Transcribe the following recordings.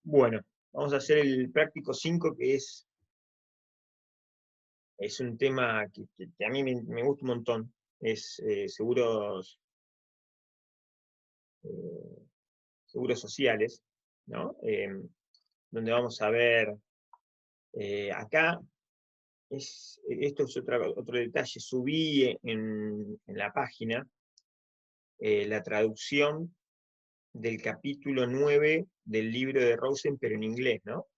Bueno, vamos a hacer el práctico 5, que es un tema que a mí me gusta un montón. Es eh, seguros sociales, ¿no? Donde vamos a ver acá, esto es otro detalle, subí en la página la traducción del capítulo 9 del libro de Rosen, pero en inglés, ¿no?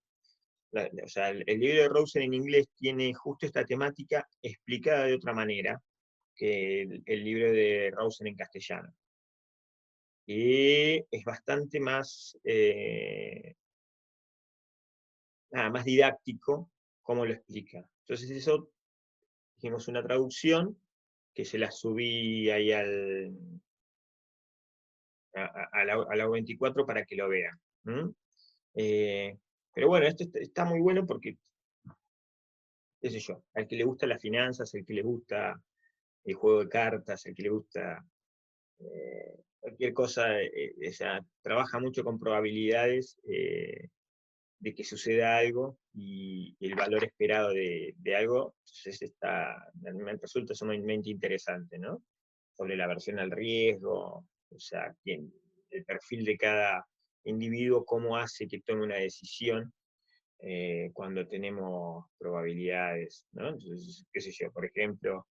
O sea, el libro de Rosen en inglés tiene justo esta temática explicada de otra manera que el libro de Rosen en castellano. Y es bastante más, más didáctico cómo lo explica. Entonces eso, hicimos una traducción que se la subí ahí a la 24 para que lo vean. Eh, pero bueno, esto está muy bueno porque, qué sé yo, al que le gusta las finanzas, al que le gusta el juego de cartas, al que le gusta cualquier cosa, o sea, trabaja mucho con probabilidades de que suceda algo y el valor esperado de algo, entonces me resulta sumamente interesante, ¿no? Sobre la aversión al riesgo, o sea, el perfil de cada individuo, cómo hace que tome una decisión cuando tenemos probabilidades, ¿no? Entonces, qué sé yo, por ejemplo,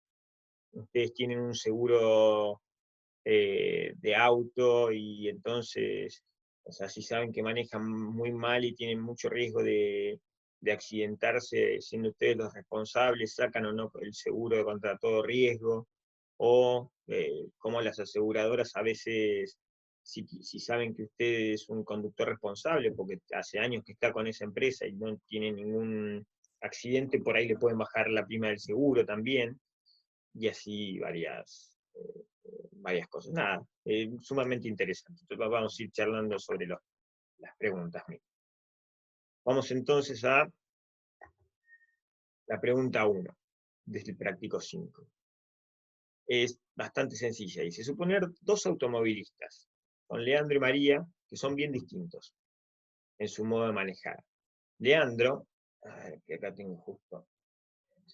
ustedes tienen un seguro de auto y entonces, o sea, si saben que manejan muy mal y tienen mucho riesgo de accidentarse, siendo ustedes los responsables, sacan o no el seguro de contra todo riesgo, o como las aseguradoras a veces, si saben que usted es un conductor responsable, porque hace años que está con esa empresa y no tiene ningún accidente, por ahí le pueden bajar la prima del seguro también, y así varias cosas. Nada, sumamente interesante. Entonces vamos a ir charlando sobre las preguntas. Vamos entonces a la pregunta 1, desde el práctico 5. Es bastante sencilla. Dice, suponer dos automovilistas, con Leandro y María, que son bien distintos en su modo de manejar. Leandro, que acá tengo justo,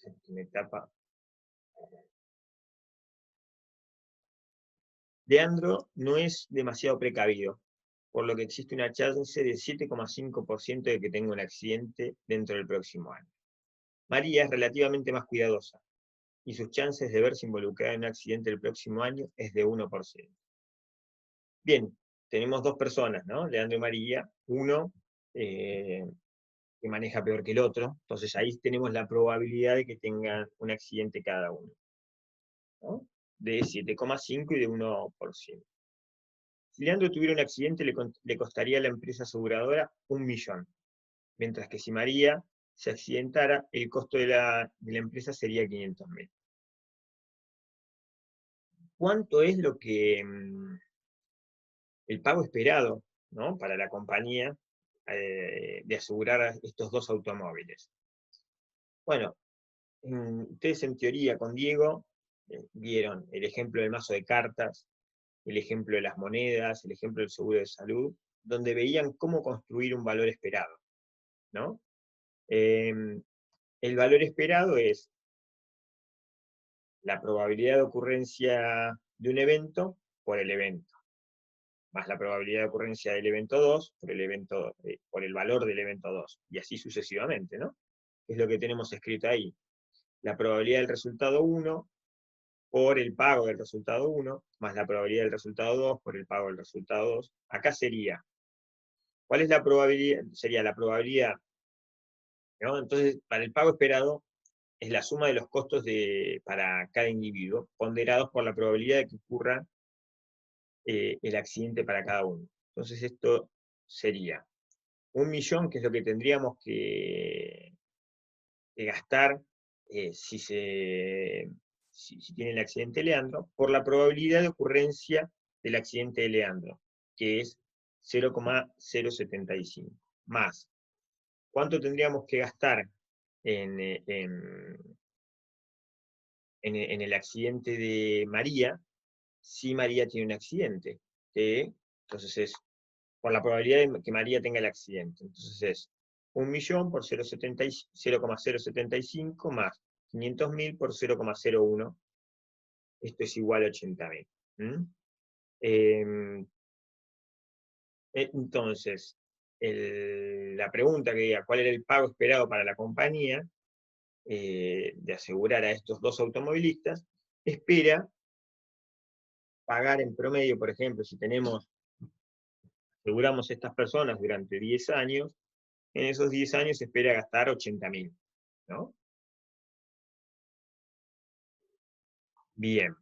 que me tapa. Leandro no es demasiado precavido, por lo que existe una chance de 7,5% de que tenga un accidente dentro del próximo año. María es relativamente más cuidadosa, y sus chances de verse involucrada en un accidente el próximo año es de 1%. Bien, tenemos dos personas, ¿no? Leandro y María, uno que maneja peor que el otro, entonces ahí tenemos la probabilidad de que tengan un accidente cada uno, ¿no? De 7,5 y de 1%. Si Leandro tuviera un accidente, le costaría a la empresa aseguradora 1 millón, mientras que si María se accidentara, el costo de la empresa sería 500.000. ¿Cuánto es el pago esperado, ¿no?, para la compañía de asegurar a estos dos automóviles? Bueno, ustedes en teoría con Diego vieron el ejemplo del mazo de cartas, el ejemplo de las monedas, el ejemplo del seguro de salud, donde veían cómo construir un valor esperado, ¿no? El valor esperado es la probabilidad de ocurrencia de un evento por el evento, más la probabilidad de ocurrencia del evento 2 por el valor del evento 2, y así sucesivamente, ¿no? Es lo que tenemos escrito ahí. La probabilidad del resultado 1 por el pago del resultado 1, más la probabilidad del resultado 2 por el pago del resultado 2. Acá sería, ¿cuál es la probabilidad? Sería la probabilidad, ¿no? Entonces, para el pago esperado, es la suma de los costos para cada individuo, ponderados por la probabilidad de que ocurra el accidente para cada uno. Entonces esto sería 1 millón, que es lo que tendríamos que gastar si tiene el accidente Leandro, por la probabilidad de ocurrencia del accidente de Leandro, que es 0,075. Más, ¿cuánto tendríamos que gastar en, en el accidente de María si María tiene un accidente? Entonces es por la probabilidad de que María tenga el accidente. Entonces es 1.000.000 por 0,075 más 500.000 por 0,01. Esto es igual a 80.000. Entonces, la pregunta que diga cuál era el pago esperado para la compañía de asegurar a estos dos automovilistas, espera pagar en promedio, por ejemplo, si aseguramos a estas personas durante 10 años, en esos 10 años se espera gastar 80.000, ¿no? Bien.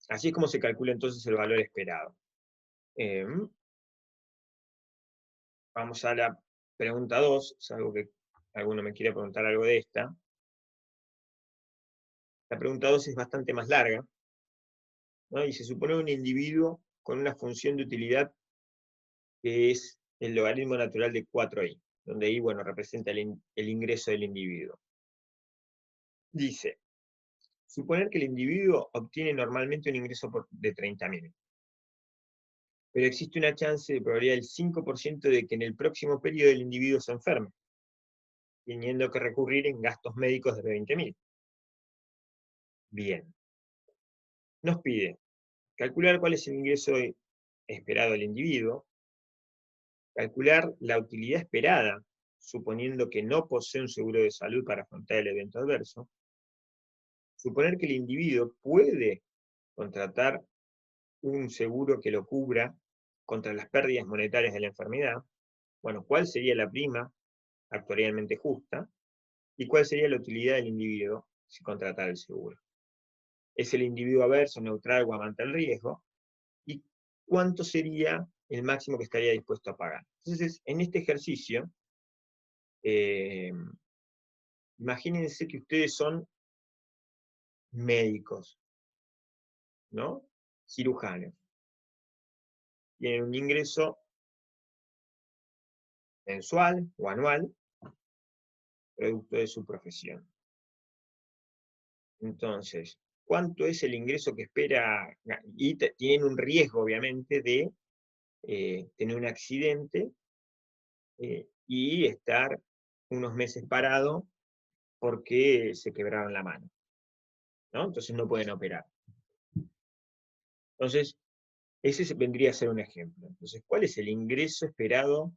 Así es como se calcula entonces el valor esperado. Vamos a la pregunta 2, es algo que alguno me quiere preguntar algo de esta. La pregunta 2 es bastante más larga, ¿no? Y se supone un individuo con una función de utilidad que es el logaritmo natural de 4i, donde i, bueno, representa el ingreso del individuo. Dice, suponer que el individuo obtiene normalmente un ingreso de 30.000, pero existe una chance de probabilidad del 5% de que en el próximo periodo el individuo se enferme, teniendo que recurrir en gastos médicos de 20.000. Bien. Nos pide calcular cuál es el ingreso esperado del individuo, calcular la utilidad esperada, suponiendo que no posee un seguro de salud para afrontar el evento adverso, suponer que el individuo puede contratar un seguro que lo cubra contra las pérdidas monetarias de la enfermedad, bueno, cuál sería la prima actuarialmente justa y cuál sería la utilidad del individuo si contratara el seguro. ¿Es el individuo averso, neutral o amante al riesgo? ¿Y cuánto sería el máximo que estaría dispuesto a pagar? Entonces, en este ejercicio, imagínense que ustedes son médicos, ¿no? Cirujanos. Tienen un ingreso mensual o anual, producto de su profesión. Entonces, ¿cuánto es el ingreso que espera? Y tienen un riesgo, obviamente, de tener un accidente y estar unos meses parado porque se quebraron la mano, ¿no? Entonces no pueden operar. Entonces, ese vendría a ser un ejemplo. Entonces, ¿cuál es el ingreso esperado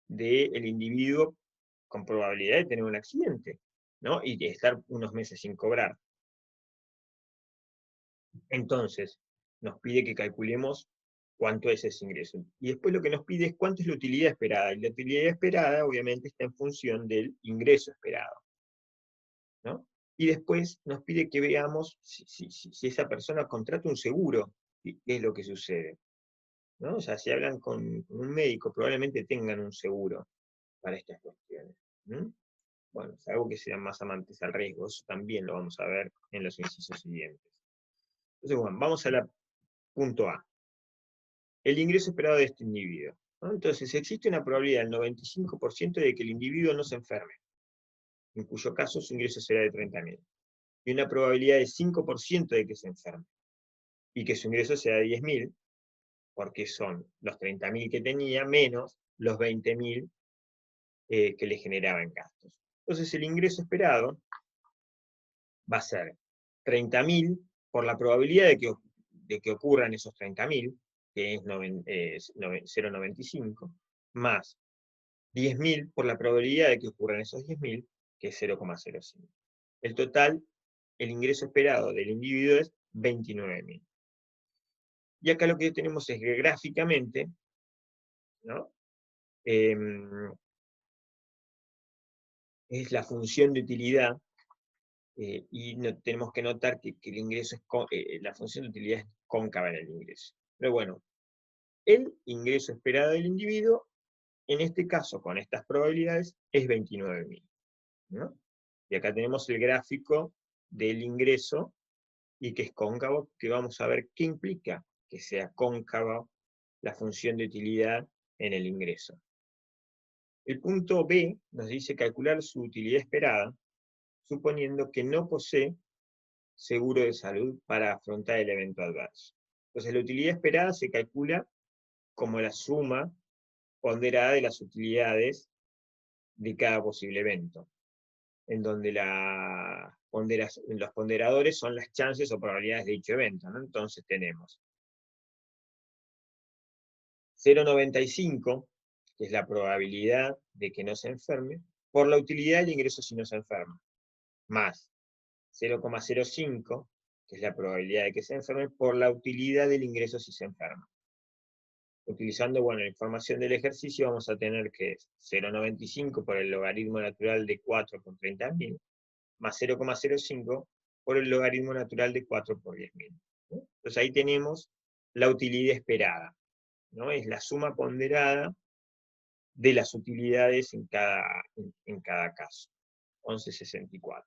del individuo con probabilidad de tener un accidente, ¿no? Y de estar unos meses sin cobrar? Entonces, nos pide que calculemos cuánto es ese ingreso. Y después lo que nos pide es cuánto es la utilidad esperada. Y la utilidad esperada, obviamente, está en función del ingreso esperado, ¿no? Y después nos pide que veamos si esa persona contrata un seguro, qué es lo que sucede, ¿no? O sea, si hablan con un médico, probablemente tengan un seguro para estas cuestiones. Bueno, es algo que sean más amantes al riesgo, eso también lo vamos a ver en los incisos siguientes. Entonces, bueno, vamos a la punto A. El ingreso esperado de este individuo, ¿no? Entonces, existe una probabilidad del 95% de que el individuo no se enferme, en cuyo caso su ingreso será de 30.000. Y una probabilidad de 5% de que se enferme, y que su ingreso sea de 10.000, porque son los 30.000 que tenía menos los 20.000 que le generaban gastos. Entonces el ingreso esperado va a ser 30.000 por la probabilidad de que ocurran esos 30.000, que es 0,95, más 10.000 por la probabilidad de que ocurran esos 10.000, que es 0,05. El total, el ingreso esperado del individuo es 29.000. Y acá lo que tenemos es que gráficamente, ¿no? Es la función de utilidad, y tenemos que notar que el ingreso es la función de utilidad es cóncava en el ingreso. Pero bueno, el ingreso esperado del individuo, en este caso, con estas probabilidades, es 29.000, ¿no? Y acá tenemos el gráfico del ingreso, y que es cóncavo, que vamos a ver qué implica que sea cóncava la función de utilidad en el ingreso. El punto B nos dice calcular su utilidad esperada, suponiendo que no posee seguro de salud para afrontar el evento adverso. Entonces, la utilidad esperada se calcula como la suma ponderada de las utilidades de cada posible evento, en donde los ponderadores son las chances o probabilidades de dicho evento, ¿no? Entonces tenemos 0,95, que es la probabilidad de que no se enferme, por la utilidad del ingreso si no se enferma, más 0,05, que es la probabilidad de que se enferme, por la utilidad del ingreso si se enferma. Utilizando, bueno, la información del ejercicio, vamos a tener que 0,95 por el logaritmo natural de 4 por 30.000, más 0,05 por el logaritmo natural de 4 por 10.000. ¿No? Entonces ahí tenemos la utilidad esperada, ¿no? Es la suma ponderada de las utilidades en cada caso. 11,64.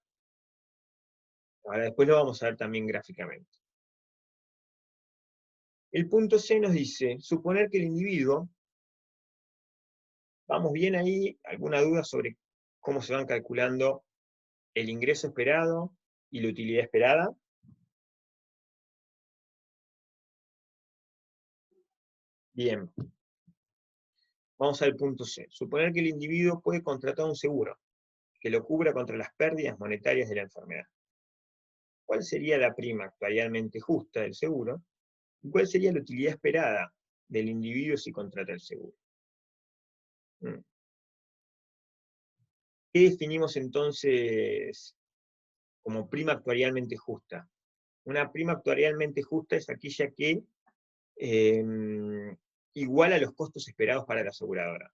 Ahora después lo vamos a ver también gráficamente. El punto C nos dice, suponer que el individuo, ¿vamos bien ahí? ¿Alguna duda sobre cómo se van calculando el ingreso esperado y la utilidad esperada? Bien. Vamos al punto C. Suponer que el individuo puede contratar un seguro que lo cubra contra las pérdidas monetarias de la enfermedad. ¿Cuál sería la prima actuarialmente justa del seguro? ¿Y cuál sería la utilidad esperada del individuo si contrata el seguro? ¿Qué definimos entonces como prima actuarialmente justa? Una prima actuarialmente justa es aquella que iguala los costos esperados para la aseguradora,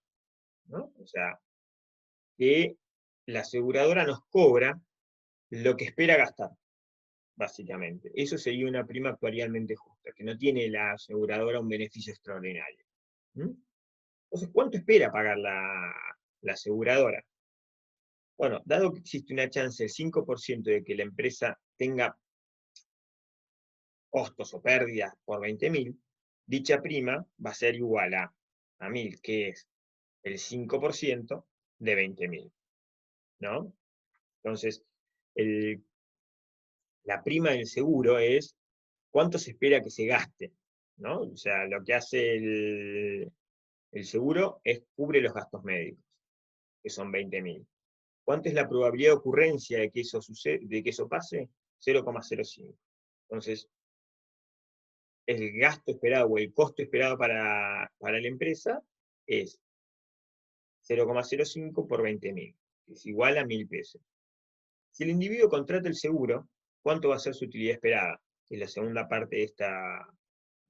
¿no? O sea, que la aseguradora nos cobra lo que espera gastar, básicamente. Eso sería una prima actuarialmente justa, que no tiene la aseguradora un beneficio extraordinario. Entonces, ¿cuánto espera pagar la aseguradora? Bueno, dado que existe una chance del 5% de que la empresa tenga costos o pérdidas por 20.000, dicha prima va a ser igual a 1.000, que es el 5% de 20.000, ¿no? Entonces, la prima del seguro es cuánto se espera que se gaste, ¿no? O sea, lo que hace el seguro es cubre los gastos médicos, que son 20.000. ¿Cuánto es la probabilidad de ocurrencia de que eso sucede, de que eso pase? 0,05. Entonces, el gasto esperado o el costo esperado para la empresa es 0,05 por 20.000, que es igual a 1.000 pesos. Si el individuo contrata el seguro, ¿cuánto va a ser su utilidad esperada? Que es la segunda parte de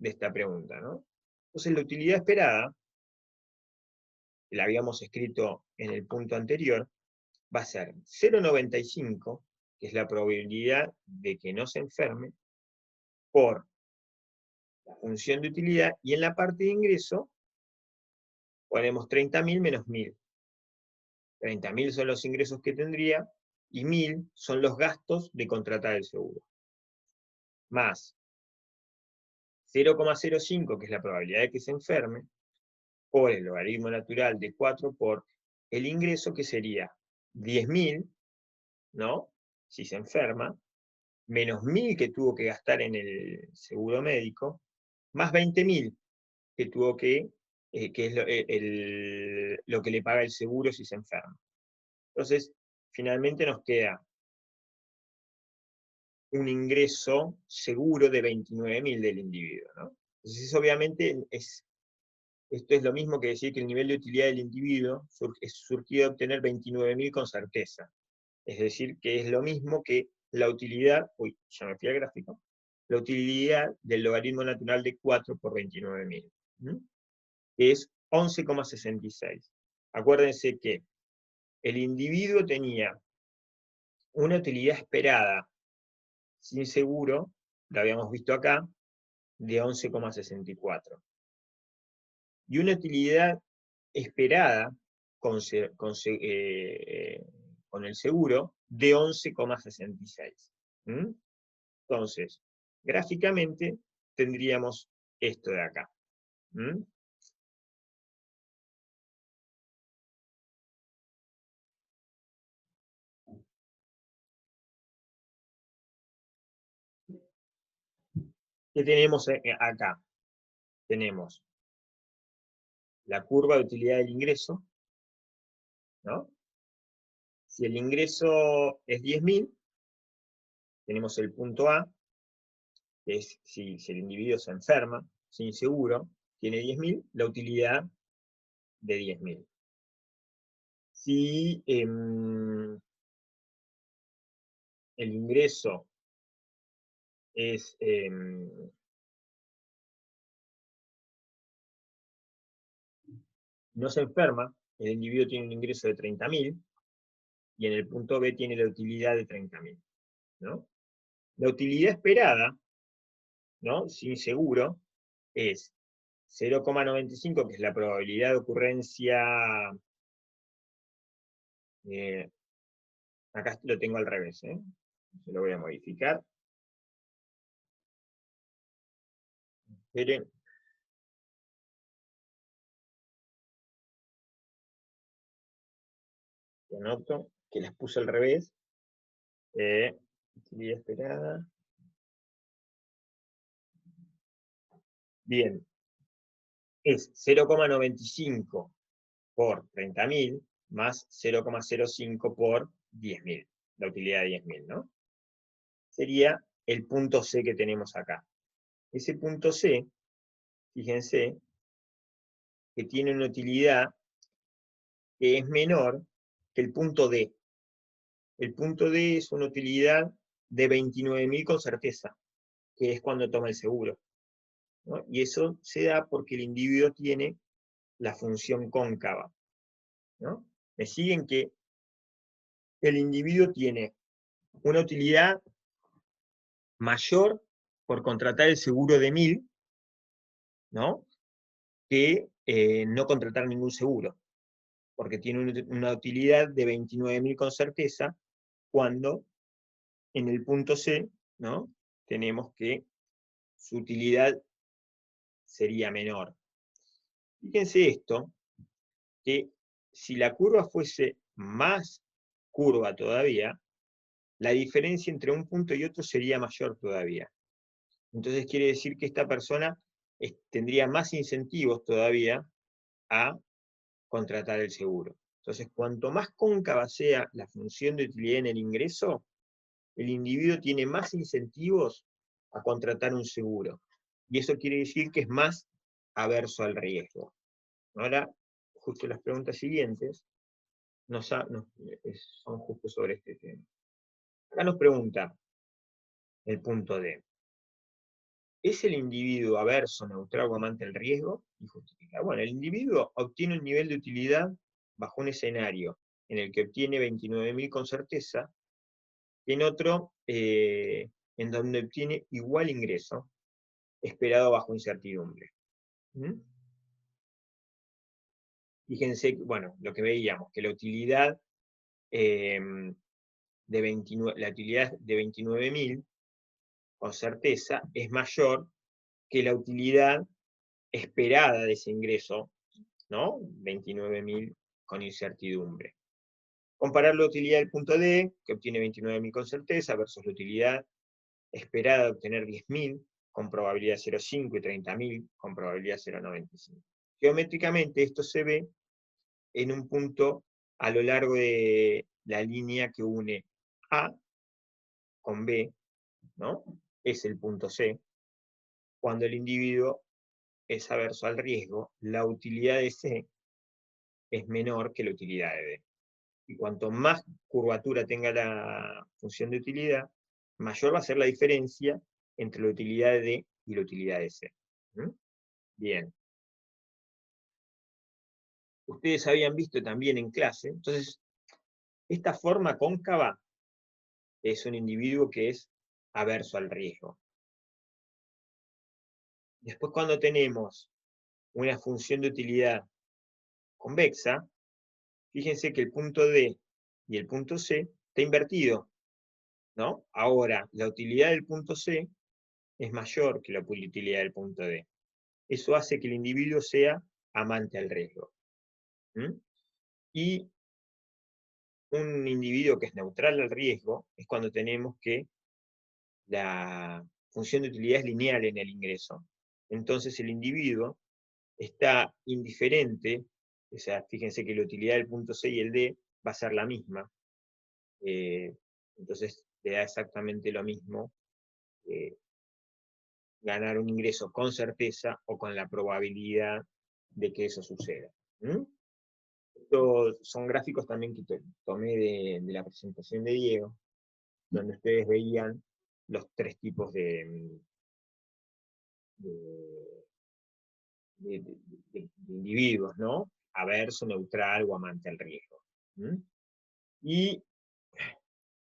esta pregunta, ¿no? Entonces, la utilidad esperada, que la habíamos escrito en el punto anterior, va a ser 0,95, que es la probabilidad de que no se enferme, por la función de utilidad, y en la parte de ingreso ponemos 30.000 menos 1.000. 30.000 son los ingresos que tendría, y 1.000 son los gastos de contratar el seguro. Más 0,05, que es la probabilidad de que se enferme, por el logaritmo natural de 4 por el ingreso, que sería 10.000, ¿no? Si se enferma, menos 1.000 que tuvo que gastar en el seguro médico, más 20.000 que tuvo que es lo que le paga el seguro si se enferma. Entonces, finalmente nos queda un ingreso seguro de 29.000 del individuo, ¿no? Entonces, obviamente, esto es lo mismo que decir que el nivel de utilidad del individuo es surgido de obtener 29.000 con certeza. Es decir, que es lo mismo que la utilidad, uy, ya me fui al gráfico, la utilidad del logaritmo natural de 4 por 29.000, que es 11,66. Acuérdense que el individuo tenía una utilidad esperada sin seguro, lo habíamos visto acá, de 11,64. Y una utilidad esperada con el seguro de 11,66. Entonces, gráficamente tendríamos esto de acá. ¿Qué tenemos acá? Tenemos la curva de utilidad del ingreso, ¿no? Si el ingreso es 10.000, tenemos el punto A, que es si el individuo se enferma, sin seguro, tiene 10.000, la utilidad de 10.000. Si el ingreso es no se enferma, el individuo tiene un ingreso de 30.000 y en el punto B tiene la utilidad de 30.000, ¿no? La utilidad esperada, ¿no?, sin seguro, es 0,95, que es la probabilidad de ocurrencia, acá lo tengo al revés, se lo voy a modificar. Esperen. Anoto que las puse al revés. Utilidad esperada. Bien. Es 0,95 por 30.000 más 0,05 por 10.000. La utilidad de 10.000, ¿no? Sería el punto C que tenemos acá. Ese punto C, fíjense, que tiene una utilidad que es menor que el punto D. El punto D es una utilidad de 29.000 con certeza, que es cuando toma el seguro, ¿no? Y eso se da porque el individuo tiene la función cóncava, ¿no? Me siguen que el individuo tiene una utilidad mayor por contratar el seguro de 1.000, ¿no?, que no contratar ningún seguro, porque tiene una utilidad de 29.000 con certeza, cuando en el punto C, ¿no?, tenemos que su utilidad sería menor. Fíjense esto, que si la curva fuese más curva todavía, la diferencia entre un punto y otro sería mayor todavía. Entonces quiere decir que esta persona tendría más incentivos todavía a contratar el seguro. Entonces, cuanto más cóncava sea la función de utilidad en el ingreso, el individuo tiene más incentivos a contratar un seguro. Y eso quiere decir que es más averso al riesgo. Ahora, justo las preguntas siguientes son justo sobre este tema. Acá nos pregunta el punto D. ¿Es el individuo averso, neutral o amante del riesgo? Y justifica. Bueno, el individuo obtiene un nivel de utilidad bajo un escenario en el que obtiene 29.000 con certeza, y en otro en donde obtiene igual ingreso, esperado bajo incertidumbre. Fíjense, bueno, lo que veíamos, que la utilidad de 29.000 con certeza es mayor que la utilidad esperada de ese ingreso, ¿no?, 29.000 con incertidumbre. Comparar la utilidad del punto D, que obtiene 29.000 con certeza, versus la utilidad esperada de obtener 10.000 con probabilidad 0,5 y 30.000 con probabilidad 0,95. Geométricamente esto se ve en un punto a lo largo de la línea que une A con B, ¿no? Es el punto C. Cuando el individuo es averso al riesgo, la utilidad de C es menor que la utilidad de D. Y cuanto más curvatura tenga la función de utilidad, mayor va a ser la diferencia entre la utilidad de D y la utilidad de C. Bien. Ustedes habían visto también en clase, entonces, esta forma cóncava es un individuo que es averso al riesgo. Después, cuando tenemos una función de utilidad convexa, fíjense que el punto D y el punto C está invertido, ¿no? Ahora, la utilidad del punto C es mayor que la utilidad del punto D. Eso hace que el individuo sea amante al riesgo. Y un individuo que es neutral al riesgo es cuando tenemos que la función de utilidad es lineal en el ingreso. Entonces el individuo está indiferente, o sea, fíjense que la utilidad del punto C y el D va a ser la misma, entonces le da exactamente lo mismo ganar un ingreso con certeza o con la probabilidad de que eso suceda. ¿Mm? Estos son gráficos también que tomé de la presentación de Diego, donde ustedes veían los tres tipos de individuos, ¿no? Averso, neutral o amante al riesgo. ¿Mm? Y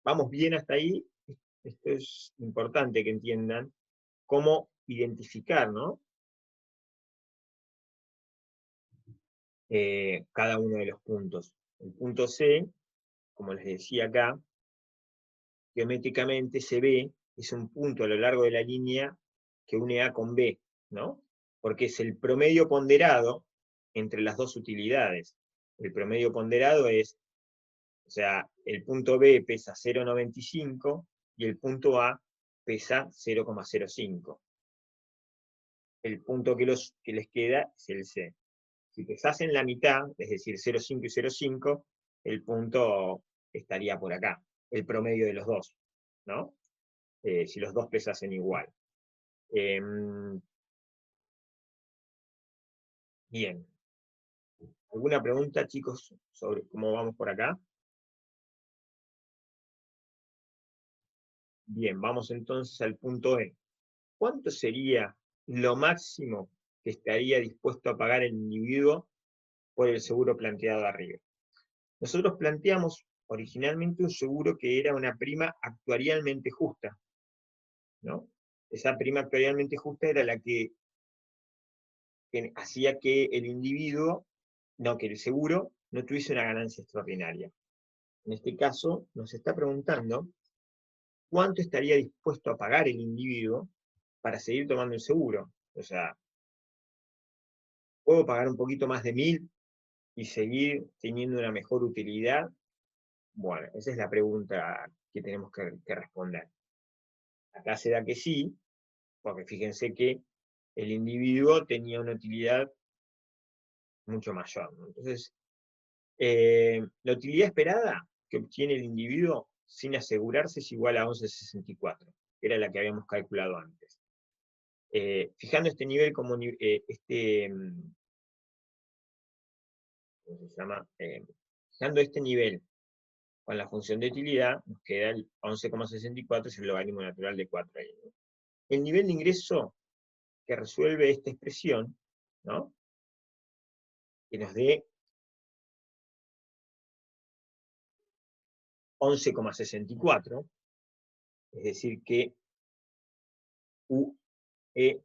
vamos bien hasta ahí. Esto es importante que entiendan cómo identificar, ¿no? Cada uno de los puntos. El punto C, como les decía acá, geométricamente se ve, es un punto a lo largo de la línea que une A con B, ¿no? Porque es el promedio ponderado entre las dos utilidades. El promedio ponderado es, o sea, el punto B pesa 0,95 y el punto A pesa 0,05. El punto que les queda es el C. Si pesas en la mitad, es decir, 0,5 y 0,5, el punto estaría por acá, el promedio de los dos, ¿no? Si los dos pesasen igual. Bien. ¿Alguna pregunta, chicos, sobre cómo vamos por acá? Bien, vamos entonces al punto E. ¿Cuánto sería lo máximo que estaría dispuesto a pagar el individuo por el seguro planteado arriba? Nosotros planteamos originalmente un seguro que era una prima actuarialmente justa, ¿no? Esa prima actuarialmente justa era la que hacía que el individuo, no, que el seguro no tuviese una ganancia extraordinaria. En este caso, nos está preguntando cuánto estaría dispuesto a pagar el individuo para seguir tomando el seguro. O sea, ¿puedo pagar un poquito más de 1.000 y seguir teniendo una mejor utilidad? Bueno, esa es la pregunta que tenemos que responder. Acá se da que sí, porque fíjense que el individuo tenía una utilidad mucho mayor, ¿no? Entonces, la utilidad esperada que obtiene el individuo sin asegurarse es igual a 11,64, que era la que habíamos calculado antes. Fijando este nivel como ¿cómo se llama? Fijando este nivel con la función de utilidad, nos queda el 11,64, es el logaritmo natural de 4 ahí, ¿no? El nivel de ingreso que resuelve esta expresión, ¿no? Que nos dé 11,64, es decir que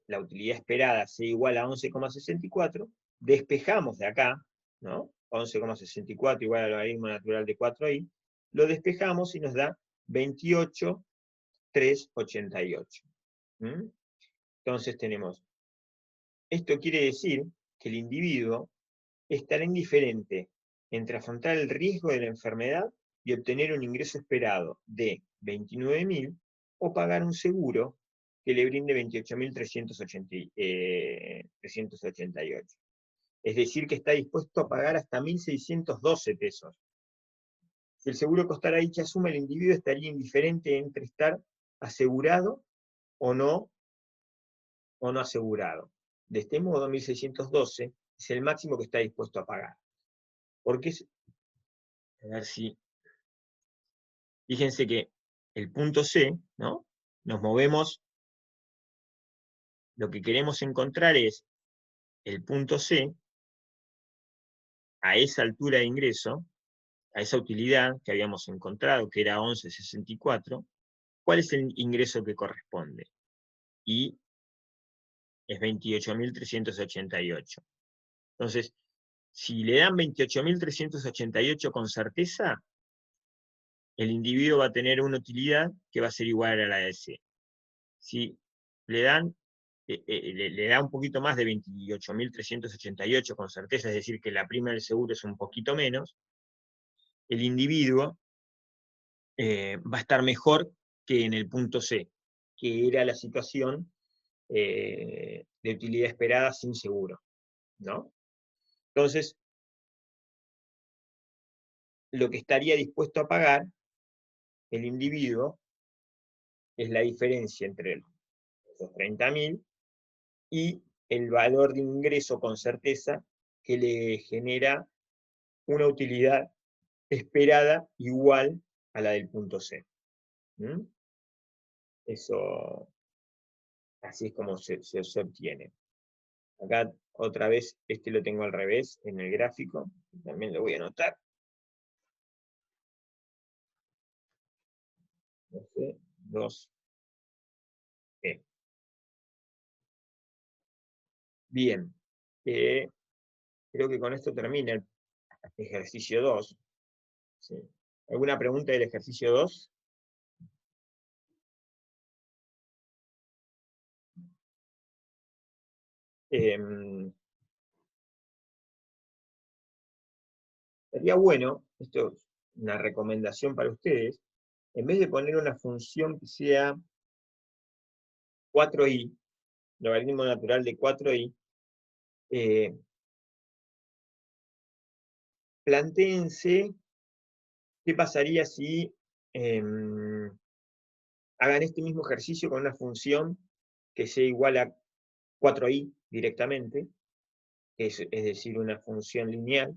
la utilidad esperada sea igual a 11,64, despejamos de acá, ¿no? 11,64 igual al logaritmo natural de 4i, lo despejamos y nos da 28,388. Entonces tenemos, esto quiere decir que el individuo estará indiferente entre afrontar el riesgo de la enfermedad y obtener un ingreso esperado de 29.000 o pagar un seguro que le brinde 28.388. Es decir, que está dispuesto a pagar hasta 1.612 pesos. Si el seguro costara dicha suma, el individuo estaría indiferente entre estar asegurado o no asegurado. De este modo, 1.612 es el máximo que está dispuesto a pagar. Porque, a ver si, fíjense que el punto C, ¿no? Nos movemos, lo que queremos encontrar es el punto C a esa altura de ingreso, a esa utilidad que habíamos encontrado, que era 11,64, ¿cuál es el ingreso que corresponde? Y es 28.388. Entonces, si le dan 28.388 con certeza, el individuo va a tener una utilidad que va a ser igual a la de C. Si le dan le da un poquito más de 28.388 con certeza, es decir, que la prima del seguro es un poquito menos, el individuo va a estar mejor que en el punto C, que era la situación de utilidad esperada sin seguro. ¿no? Entonces, lo que estaría dispuesto a pagar el individuo es la diferencia entre esos 30.000 y el valor de ingreso con certeza que le genera una utilidad esperada igual a la del punto C. ¿Mm? Eso, así es como se obtiene. Acá otra vez, este lo tengo al revés en el gráfico, también lo voy a anotar. F, 2E. Bien, creo que con esto termina el ejercicio 2. ¿Sí? ¿Alguna pregunta del ejercicio 2? Sería bueno, esto es una recomendación para ustedes, en vez de poner una función que sea 4i, logaritmo natural de 4i, plantéense qué pasaría si hagan este mismo ejercicio con una función que sea igual a 4i directamente, es decir, una función lineal,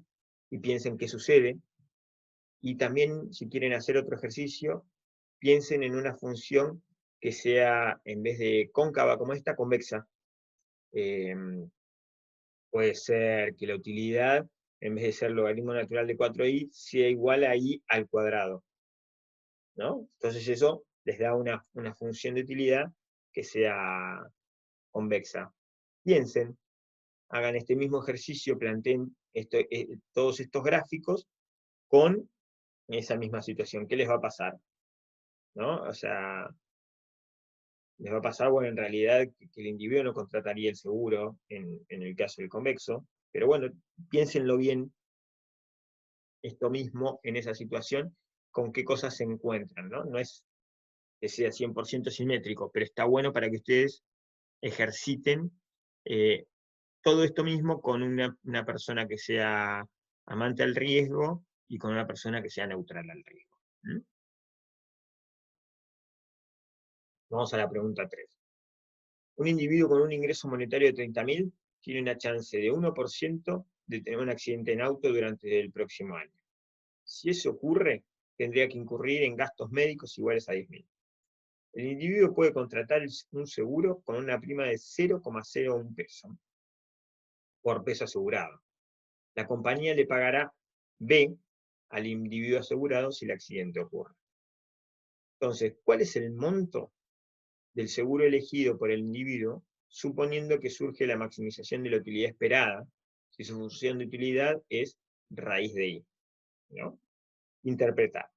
y piensen qué sucede. Y también, si quieren hacer otro ejercicio, piensen en una función que sea, en vez de cóncava como esta, convexa. Puede ser que la utilidad, en vez de ser logaritmo natural de 4i, sea igual a i al cuadrado, ¿no? Entonces eso les da una función de utilidad que sea convexa. Piensen, hagan este mismo ejercicio, planteen todos estos gráficos con esa misma situación. ¿Qué les va a pasar? ¿No? O sea, les va a pasar, bueno, en realidad que el individuo no contrataría el seguro en el caso del convexo, pero bueno, piénsenlo bien esto mismo en esa situación, con qué cosas se encuentran, ¿no? No es que sea 100% simétrico, pero está bueno para que ustedes ejerciten todo esto mismo con una persona que sea amante al riesgo y con una persona que sea neutral al riesgo. ¿Mm? Vamos a la pregunta 3. Un individuo con un ingreso monetario de 30.000 tiene una chance de 1% de tener un accidente en auto durante el próximo año. Si eso ocurre, tendría que incurrir en gastos médicos iguales a 10.000. El individuo puede contratar un seguro con una prima de 0,01 peso por peso asegurado. La compañía le pagará B al individuo asegurado si el accidente ocurre. Entonces, ¿cuál es el monto del seguro elegido por el individuo, suponiendo que surge la maximización de la utilidad esperada, si su función de utilidad es raíz de I? ¿No? Interpretar.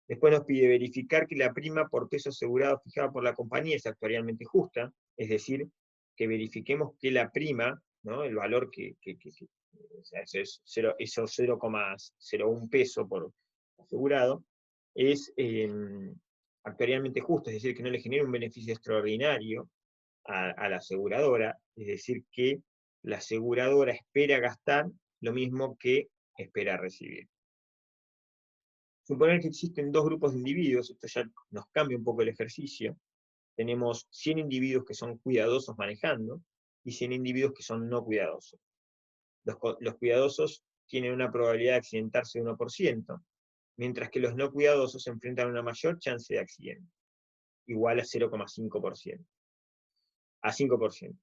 Después nos pide verificar que la prima por peso asegurado fijada por la compañía es actuarialmente justa, es decir, que verifiquemos que la prima, ¿no? El valor o sea, esos 0,01 peso por asegurado, es actuarialmente justo, es decir, que no le genere un beneficio extraordinario a la aseguradora, es decir, que la aseguradora espera gastar lo mismo que espera recibir. Suponer que existen dos grupos de individuos, esto ya nos cambia un poco el ejercicio. Tenemos 100 individuos que son cuidadosos manejando y 100 individuos que son no cuidadosos. Los cuidadosos tienen una probabilidad de accidentarse de 1%, mientras que los no cuidadosos se enfrentan a una mayor chance de accidente, igual a 0,5%, a 5%.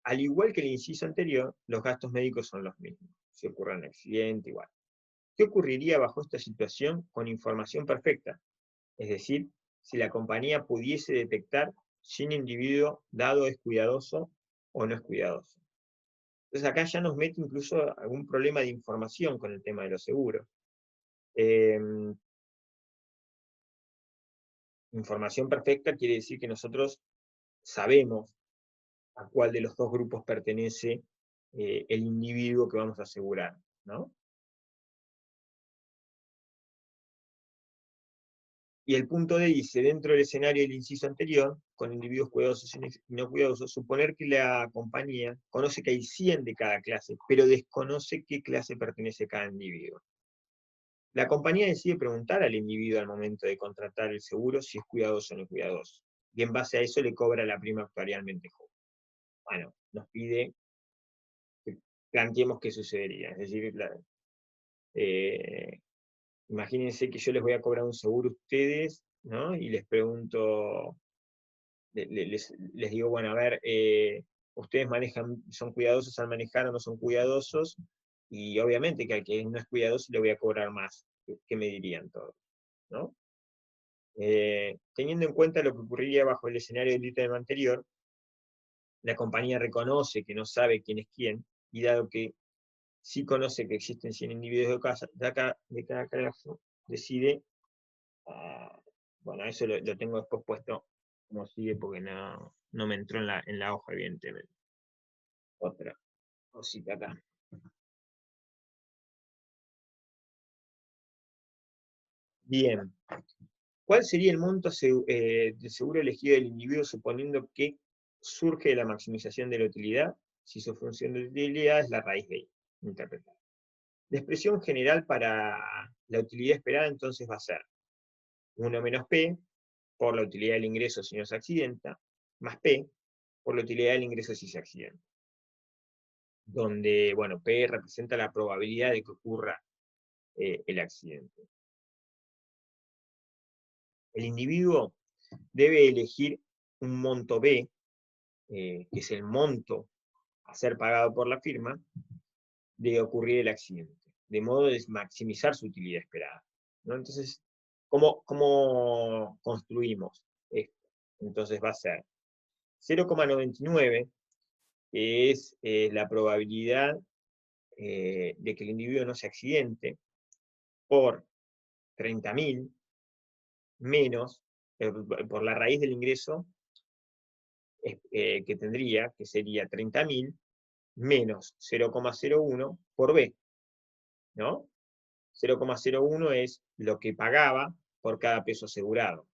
Al igual que el inciso anterior, los gastos médicos son los mismos, si ocurre un accidente, igual. ¿Qué ocurriría bajo esta situación con información perfecta? Es decir, si la compañía pudiese detectar si un individuo dado es cuidadoso o no es cuidadoso. Entonces acá ya nos mete incluso algún problema de información con el tema de los seguros. Información perfecta quiere decir que nosotros sabemos a cuál de los dos grupos pertenece el individuo que vamos a asegurar, ¿no? Y el punto D dice, dentro del escenario del inciso anterior, con individuos cuidadosos y no cuidadosos, suponer que la compañía conoce que hay 100 de cada clase, pero desconoce qué clase pertenece cada individuo. La compañía decide preguntar al individuo al momento de contratar el seguro si es cuidadoso o no cuidadoso, y en base a eso le cobra la prima actuarialmente justa. Bueno, nos pide que planteemos qué sucedería, es decir, imagínense que yo les voy a cobrar un seguro a ustedes, ¿no? Y les pregunto, les digo, bueno, a ver, ustedes manejan, son cuidadosos al manejar o no son cuidadosos, y obviamente que al que no es cuidadoso le voy a cobrar más. ¿Qué me dirían todos? ¿No? Teniendo en cuenta lo que ocurriría bajo el escenario del ítem anterior, la compañía reconoce que no sabe quién es quién, y dado que sí conoce que existen 100 individuos de cada caso, decide, bueno, eso lo tengo después puesto como sigue porque no me entró en la hoja, evidentemente. Otra cosita acá. Bien. ¿Cuál sería el monto de seguro elegido del individuo suponiendo que surge de la maximización de la utilidad, si su función de utilidad es la raíz de interpretar? La expresión general para la utilidad esperada entonces va a ser 1 menos P por la utilidad del ingreso si no se accidenta, más P por la utilidad del ingreso si se accidenta. Donde, bueno, P representa la probabilidad de que ocurra el accidente. El individuo debe elegir un monto B, que es el monto a ser pagado por la firma, de ocurrir el accidente, de modo de maximizar su utilidad esperada, ¿no? Entonces, ¿cómo construimos esto? Entonces va a ser 0,99, que es la probabilidad de que el individuo no se accidente, por 30.000 menos, por la raíz del ingreso que tendría, que sería 30.000, menos 0,01 por B, ¿no? 0,01 es lo que pagaba por cada peso asegurado,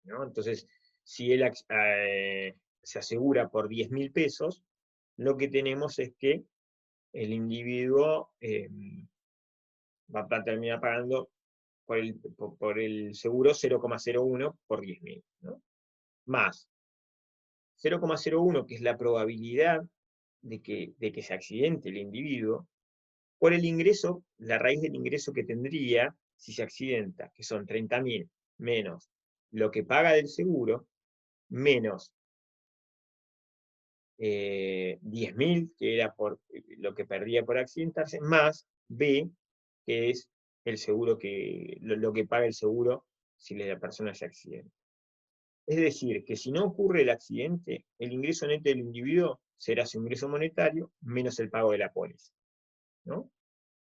¿no? Entonces, si él se asegura por 10.000 pesos, lo que tenemos es que el individuo va a terminar pagando por el seguro 0,01 por 10.000, ¿no? Más 0,01, que es la probabilidad de que se accidente el individuo, por el ingreso, la raíz del ingreso que tendría si se accidenta, que son 30.000 menos lo que paga del seguro, menos 10.000, que era por lo que perdía por accidentarse, más B, que es el seguro lo que paga el seguro si la persona se accidenta. Es decir, que si no ocurre el accidente, el ingreso neto del individuo será su ingreso monetario menos el pago de la póliza, ¿no?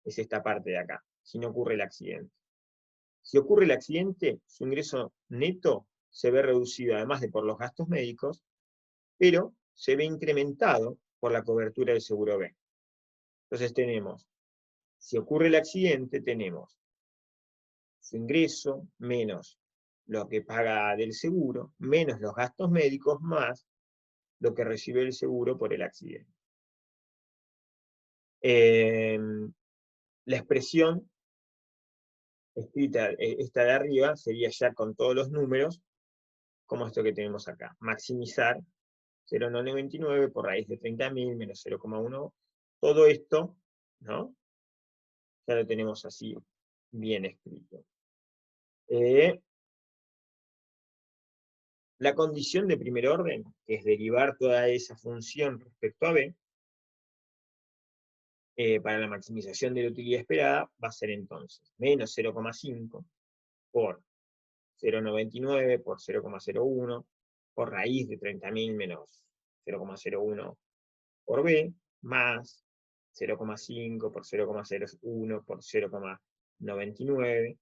Es esta parte de acá, si no ocurre el accidente. Si ocurre el accidente, su ingreso neto se ve reducido, además de por los gastos médicos, pero se ve incrementado por la cobertura del seguro B. Entonces tenemos, si ocurre el accidente, tenemos su ingreso menos lo que paga del seguro, menos los gastos médicos, más lo que recibe el seguro por el accidente. La expresión escrita, esta de arriba, sería ya con todos los números, como esto que tenemos acá. Maximizar 0,99 por raíz de 30.000 menos 0,1. Todo esto, ¿no? Ya lo tenemos así bien escrito. La condición de primer orden, que es derivar toda esa función respecto a B, para la maximización de la utilidad esperada, va a ser entonces menos 0,5 por 0,99 por 0,01 por raíz de 30.000 menos 0,01 por B, más 0,5 por 0,01 por 0,99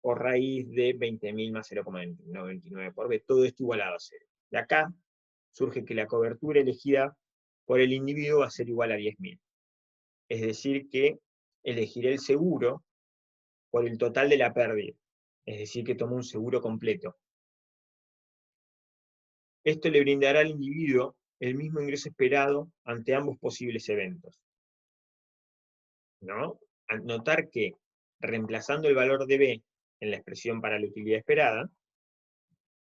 por raíz de 20.000 más 0,99 por B, todo esto igualado a 0. De acá surge que la cobertura elegida por el individuo va a ser igual a 10.000. Es decir, que elegiré el seguro por el total de la pérdida. es decir, que tomó un seguro completo. Esto le brindará al individuo el mismo ingreso esperado ante ambos posibles eventos, ¿no? Al notar que, reemplazando el valor de B en la expresión para la utilidad esperada,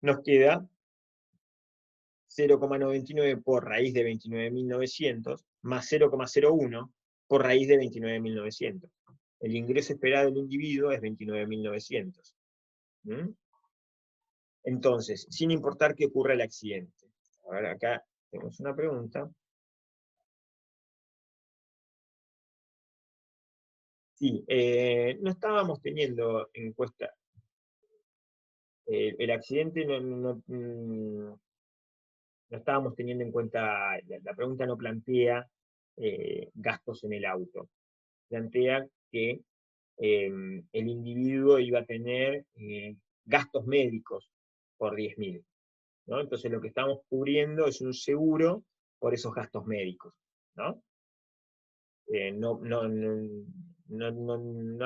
nos queda 0,99 por raíz de 29.900 más 0,01 por raíz de 29.900. El ingreso esperado del individuo es 29.900. ¿Mm? Entonces, sin importar que ocurra el accidente. A ver, acá tenemos una pregunta. Sí, no estábamos teniendo en cuenta. El accidente no estábamos teniendo en cuenta, la pregunta no plantea gastos en el auto. Plantea que el individuo iba a tener gastos médicos por 10.000, ¿no? Entonces lo que estamos cubriendo es un seguro por esos gastos médicos, ¿no? No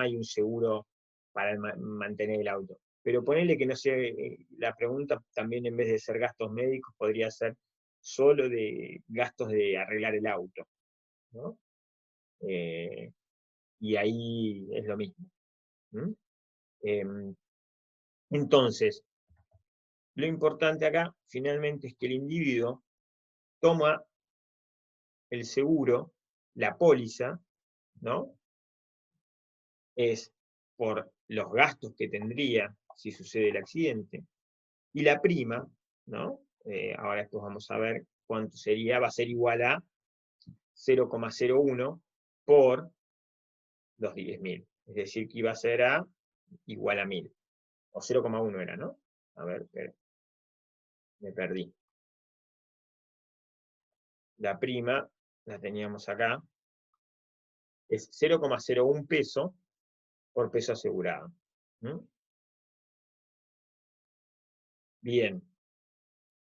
hay un seguro para mantener el auto. Pero ponerle que no sé, la pregunta también en vez de ser gastos médicos podría ser solo de gastos de arreglar el auto, ¿no? Y ahí es lo mismo. Entonces, lo importante acá finalmente es que el individuo toma el seguro, la póliza, ¿no? Es por los gastos que tendría si sucede el accidente, y la prima, ¿no? Ahora después vamos a ver cuánto sería, va a ser igual a 0,01 por los 10.000. Es decir, que iba a ser igual a 1.000. O 0,1 era, ¿no? A ver, me perdí. La prima, la teníamos acá, es 0,01 peso por peso asegurado. ¿Mm? Bien,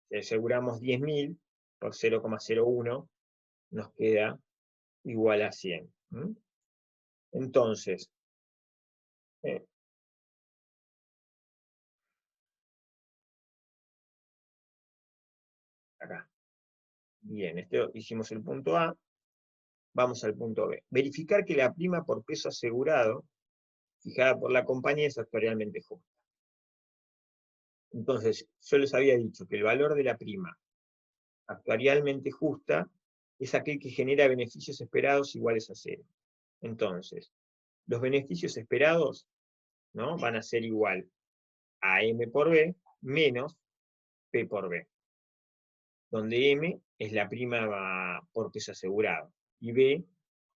si aseguramos 10.000 por 0,01, nos queda igual a 100. ¿Mm? Entonces, eh, acá. Bien, hicimos el punto A, vamos al punto B. Verificar que la prima por peso asegurado, fijada por la compañía, es actuarialmente justa. Entonces, yo les había dicho que el valor de la prima actuarialmente justa es aquel que genera beneficios esperados iguales a 0. Entonces, los beneficios esperados, ¿no?, van a ser igual a M por B menos P por B, donde M es la prima por peso asegurado y B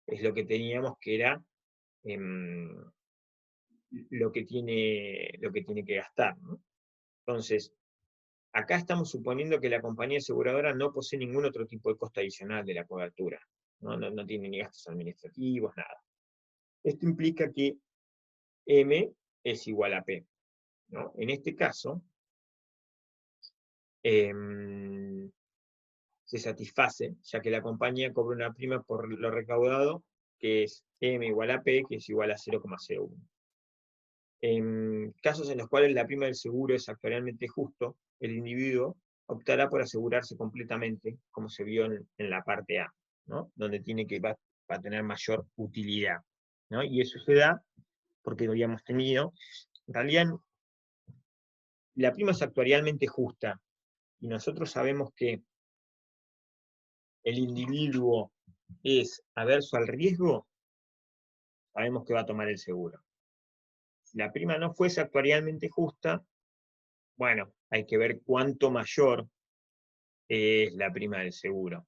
es lo que teníamos que era lo que tiene que gastar, ¿no? Entonces, acá estamos suponiendo que la compañía aseguradora no posee ningún otro tipo de costo adicional de la cobertura, no tiene ni gastos administrativos, nada. Esto implica que M es igual a P, ¿no? En este caso, se satisface, ya que la compañía cobra una prima por lo recaudado, que es M igual a P, que es igual a 0,01. En casos en los cuales la prima del seguro es actuarialmente justo, el individuo optará por asegurarse completamente, como se vio en la parte A, ¿no?, donde va a tener mayor utilidad, ¿no? Y eso se da porque habíamos tenido, en realidad, la prima es actuarialmente justa, y nosotros sabemos que el individuo es averso al riesgo, sabemos que va a tomar el seguro. Si la prima no fuese actuarialmente justa, bueno, hay que ver cuánto mayor es la prima del seguro,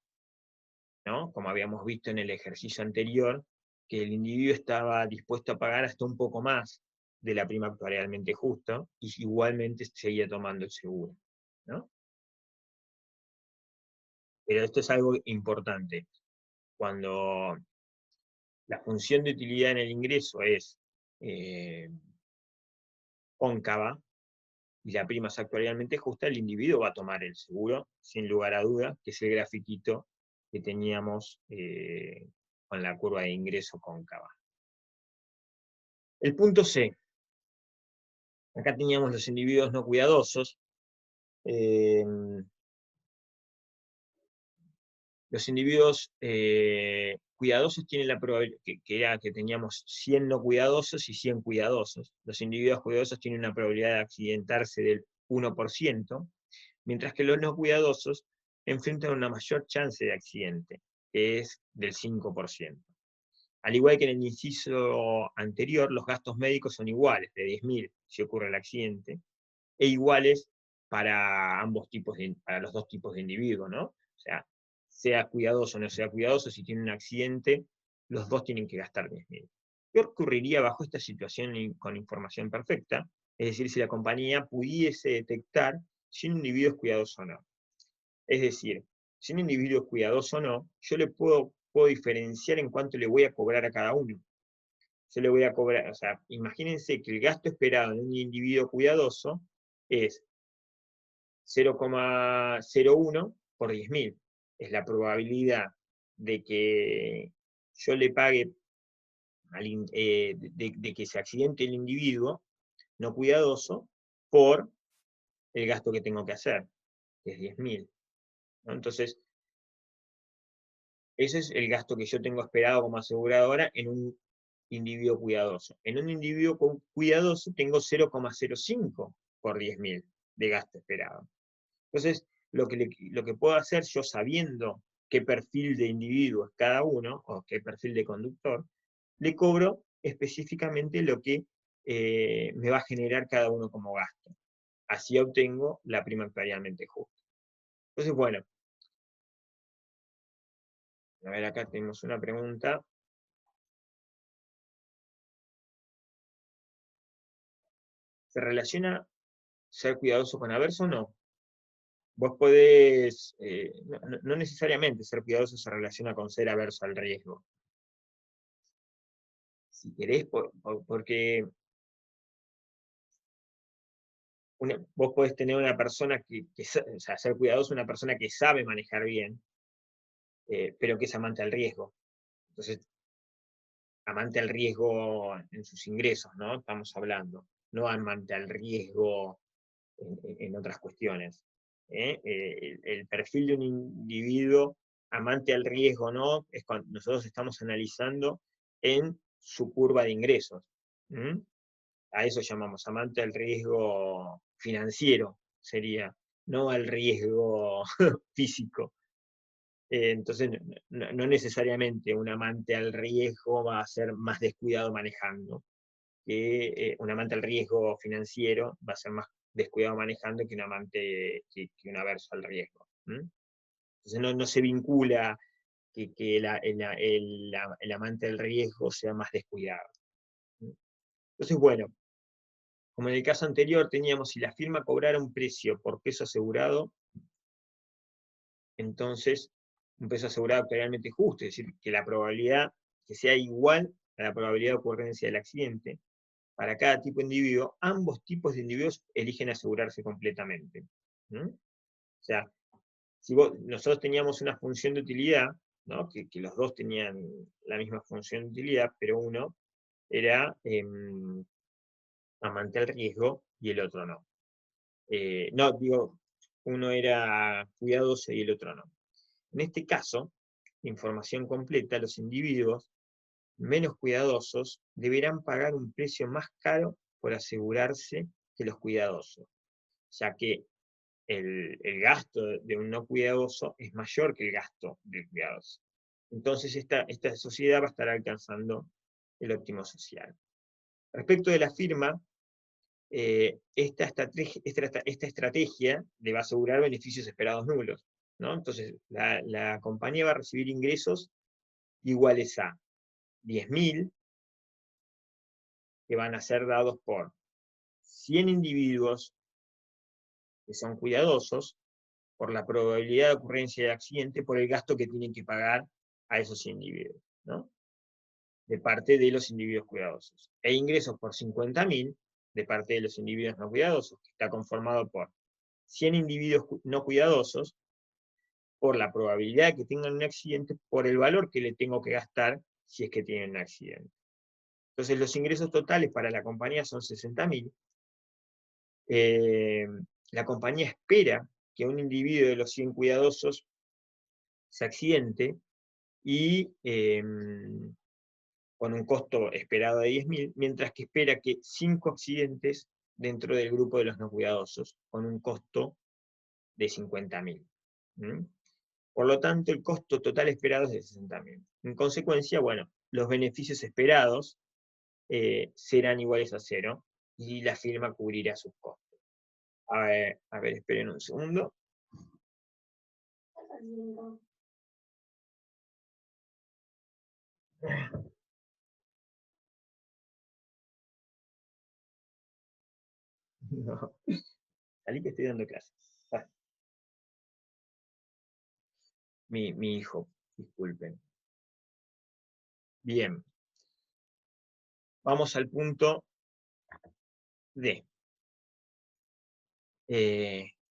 ¿no? Como habíamos visto en el ejercicio anterior, que el individuo estaba dispuesto a pagar hasta un poco más de la prima actuarialmente justa, y igualmente seguía tomando el seguro, ¿no? Pero esto es algo importante. Cuando la función de utilidad en el ingreso es cóncava, y la prima es actuarialmente justa, el individuo va a tomar el seguro, sin lugar a dudas, que es el grafiquito que teníamos con la curva de ingreso cóncava. El punto C. Acá teníamos los individuos no cuidadosos. Los individuos cuidadosos tienen la probabilidad, que era que teníamos 100 no cuidadosos y 100 cuidadosos. Los individuos cuidadosos tienen una probabilidad de accidentarse del 1%, mientras que los no cuidadosos enfrentan una mayor chance de accidente, que es del 5%. Al igual que en el inciso anterior, los gastos médicos son iguales, de 10.000 si ocurre el accidente, e iguales para para los dos tipos de individuos, ¿no? O sea cuidadoso o no sea cuidadoso, si tiene un accidente, los dos tienen que gastar 10.000. ¿Qué ocurriría bajo esta situación con información perfecta? Es decir, si la compañía pudiese detectar si un individuo es cuidadoso o no. Es decir, si un individuo es cuidadoso o no, yo le puedo diferenciar en cuánto le voy a cobrar a cada uno. Yo le voy a cobrar, o sea, imagínense que el gasto esperado en un individuo cuidadoso es 0,01 por 10.000. Es la probabilidad de que yo le pague, de que se accidente el individuo no cuidadoso por el gasto que tengo que hacer, que es 10.000, ¿no? Entonces, ese es el gasto que yo tengo esperado como aseguradora en un individuo cuidadoso. En un individuo cuidadoso tengo 0,05 por 10.000 de gasto esperado. Entonces, lo que puedo hacer yo, sabiendo qué perfil de individuo es cada uno, o qué perfil de conductor, le cobro específicamente lo que me va a generar cada uno como gasto. Así obtengo la prima actuarialmente justa. Entonces, bueno, a ver, acá tenemos una pregunta. ¿Se relaciona ser cuidadoso con averso o no? Vos podés, no necesariamente ser cuidadoso se relaciona con ser averso al riesgo. Si querés, porque vos podés tener una persona o sea, ser cuidadoso, una persona que sabe manejar bien, pero que es amante al riesgo. Entonces, amante al riesgo en sus ingresos, ¿no? Estamos hablando, no amante al riesgo en otras cuestiones. El perfil de un individuo amante al riesgo, ¿no? Es cuando nosotros estamos analizando en su curva de ingresos. ¿Mm? A eso llamamos amante al riesgo financiero, sería, no al riesgo físico. Entonces, no necesariamente un amante al riesgo va a ser más descuidado manejando, que un amante al riesgo financiero va a ser más descuidado manejando que un amante, que un averso al riesgo. Entonces no se vincula que el amante del riesgo sea más descuidado. Entonces, bueno, como en el caso anterior teníamos, si la firma cobrara un precio por peso asegurado, entonces un peso asegurado actualmente justo, es decir, que la probabilidad que sea igual a la probabilidad de ocurrencia del accidente. Para cada tipo de individuo, ambos tipos de individuos eligen asegurarse completamente. O sea, si nosotros teníamos una función de utilidad, ¿no? que los dos tenían la misma función de utilidad, pero uno era amante al riesgo y el otro no. No, digo, uno era cuidadoso y el otro no. En este caso, información completa, los individuos menos cuidadosos deberán pagar un precio más caro por asegurarse que los cuidadosos, ya que el gasto de un no cuidadoso es mayor que el gasto del cuidadoso. Entonces esta sociedad va a estar alcanzando el óptimo social. Respecto de la firma, esta estrategia le va a asegurar beneficios esperados nulos, ¿no? Entonces la compañía va a recibir ingresos iguales a 10.000 que van a ser dados por 100 individuos que son cuidadosos, por la probabilidad de ocurrencia de accidente, por el gasto que tienen que pagar a esos individuos, ¿no? De parte de los individuos cuidadosos. E ingresos por 50.000 de parte de los individuos no cuidadosos, que está conformado por 100 individuos no cuidadosos, por la probabilidad de que tengan un accidente, por el valor que le tengo que gastar si es que tienen un accidente. Entonces los ingresos totales para la compañía son 60.000, La compañía espera que un individuo de los 100 cuidadosos se accidente y con un costo esperado de 10.000, mientras que espera que 5 accidentes dentro del grupo de los no cuidadosos, con un costo de 50.000. Por lo tanto, el costo total esperado es de 60.000. En consecuencia, bueno, los beneficios esperados serán iguales a 0 y la firma cubrirá sus costos. A ver, esperen un segundo. No, salí que estoy dando clases. Mi hijo, disculpen. Bien. Vamos al punto D.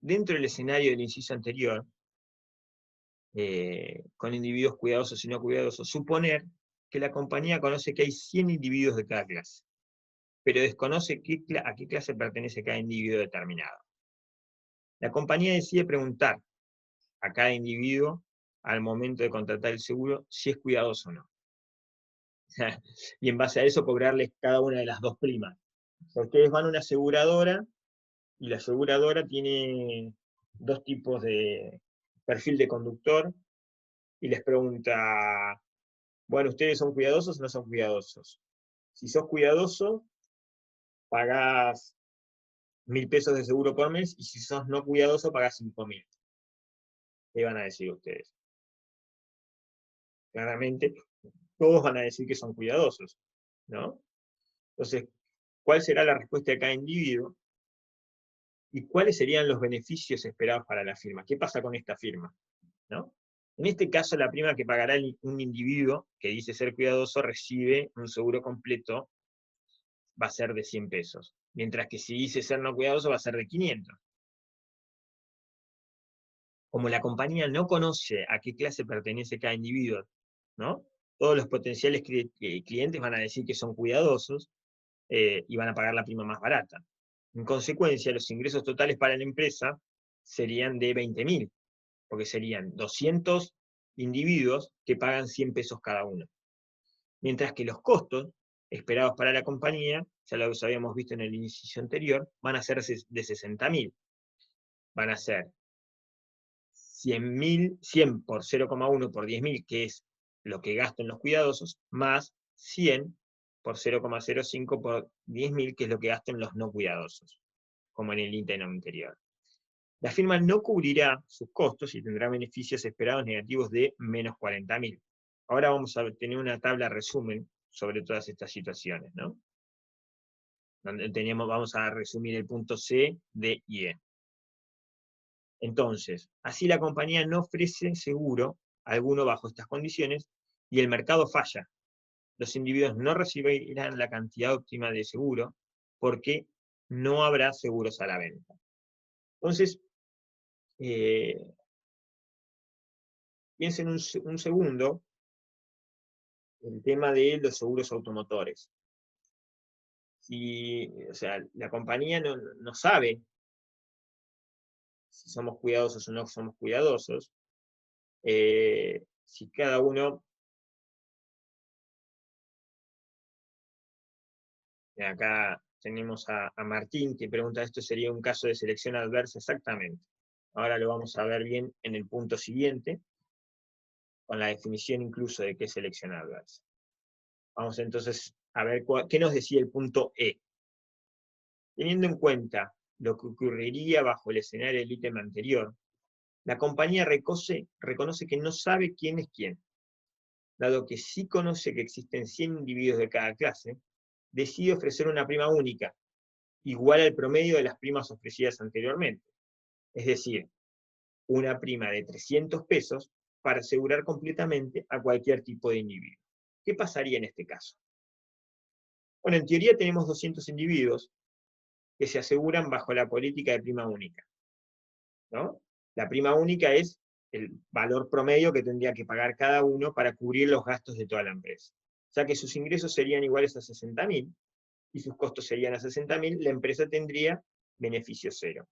Dentro del escenario del inciso anterior, con individuos cuidadosos y no cuidadosos, suponer que la compañía conoce que hay 100 individuos de cada clase, pero desconoce a qué clase pertenece cada individuo determinado. La compañía decide preguntar a cada individuo al momento de contratar el seguro si es cuidadoso o no. Y en base a eso cobrarles cada una de las 2 primas. O sea, ustedes van a una aseguradora y la aseguradora tiene 2 tipos de perfil de conductor y les pregunta, bueno, ¿ustedes son cuidadosos o no son cuidadosos? Si sos cuidadoso, pagás 1.000 pesos de seguro por mes, y si sos no cuidadoso, pagás 5.000. ¿Qué van a decir ustedes? Claramente, todos van a decir que son cuidadosos, ¿no? Entonces, ¿cuál será la respuesta de cada individuo? ¿Y cuáles serían los beneficios esperados para la firma? ¿Qué pasa con esta firma? ¿No? En este caso, la prima que pagará un individuo que dice ser cuidadoso recibe un seguro completo, va a ser de 100 pesos. Mientras que si dice ser no cuidadoso, va a ser de 500. Como la compañía no conoce a qué clase pertenece cada individuo, ¿no? Todos los potenciales clientes van a decir que son cuidadosos y van a pagar la prima más barata. En consecuencia, los ingresos totales para la empresa serían de 20.000, porque serían 200 individuos que pagan 100 pesos cada uno. Mientras que los costos esperados para la compañía, ya lo habíamos visto en el inicio anterior, van a ser de 60.000. Van a ser 100 por 0,1 por 10.000, que es lo que gasto en los cuidadosos, más 100 por 0,05 por 10.000, que es lo que gasto en los no cuidadosos, como en el ítem anterior. La firma no cubrirá sus costos y tendrá beneficios esperados negativos de menos 40.000. Ahora vamos a tener una tabla resumen sobre todas estas situaciones, ¿no? Donde vamos a resumir el punto C, D y E. Entonces, así la compañía no ofrece seguro alguno bajo estas condiciones y el mercado falla. Los individuos no recibirán la cantidad óptima de seguro porque no habrá seguros a la venta. Entonces, piensen un segundo el tema de los seguros automotores. O sea, la compañía no sabe si somos cuidadosos o no somos cuidadosos, si cada uno... Acá tenemos a Martín que pregunta, ¿esto sería un caso de selección adversa? Exactamente. Ahora lo vamos a ver bien en el punto siguiente, con la definición incluso de qué es selección adversa. Vamos entonces a ver qué nos decía el punto E. Teniendo en cuenta lo que ocurriría bajo el escenario del ítem anterior, la compañía reconoce que no sabe quién es quién. Dado que sí conoce que existen 100 individuos de cada clase, decide ofrecer una prima única, igual al promedio de las primas ofrecidas anteriormente. Es decir, una prima de 300 pesos para asegurar completamente a cualquier tipo de individuo. ¿Qué pasaría en este caso? Bueno, en teoría tenemos 200 individuos que se aseguran bajo la política de prima única, ¿no? La prima única es el valor promedio que tendría que pagar cada uno para cubrir los gastos de toda la empresa. Ya que sus ingresos serían iguales a 60.000 y sus costos serían a 60.000, la empresa tendría beneficio cero,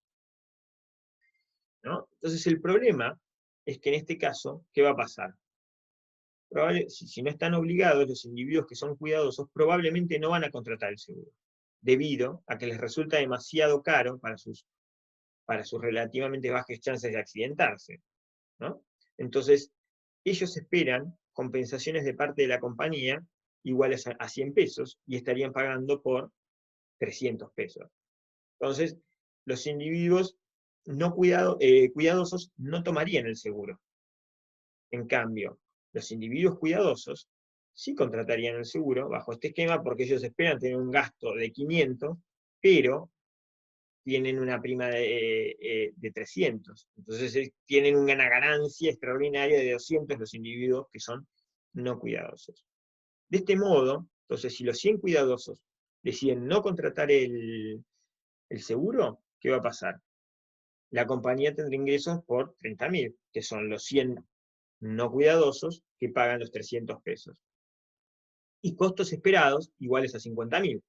¿no? Entonces el problema es que en este caso, ¿qué va a pasar? Si no están obligados, los individuos que son cuidadosos probablemente no van a contratar el seguro, debido a que les resulta demasiado caro para sus relativamente bajas chances de accidentarse, ¿no? Entonces, ellos esperan compensaciones de parte de la compañía iguales a 100 pesos y estarían pagando por 300 pesos. Entonces, los individuos no cuidadosos no tomarían el seguro. En cambio, los individuos cuidadosos sí contratarían el seguro bajo este esquema porque ellos esperan tener un gasto de 500, pero tienen una prima de 300. Entonces tienen una ganancia extraordinaria de 200 los individuos que son no cuidadosos. De este modo, entonces, si los 100 cuidadosos deciden no contratar el seguro, ¿qué va a pasar? La compañía tendrá ingresos por 30.000, que son los 100 no cuidadosos que pagan los 300 pesos. Y costos esperados iguales a 50.000,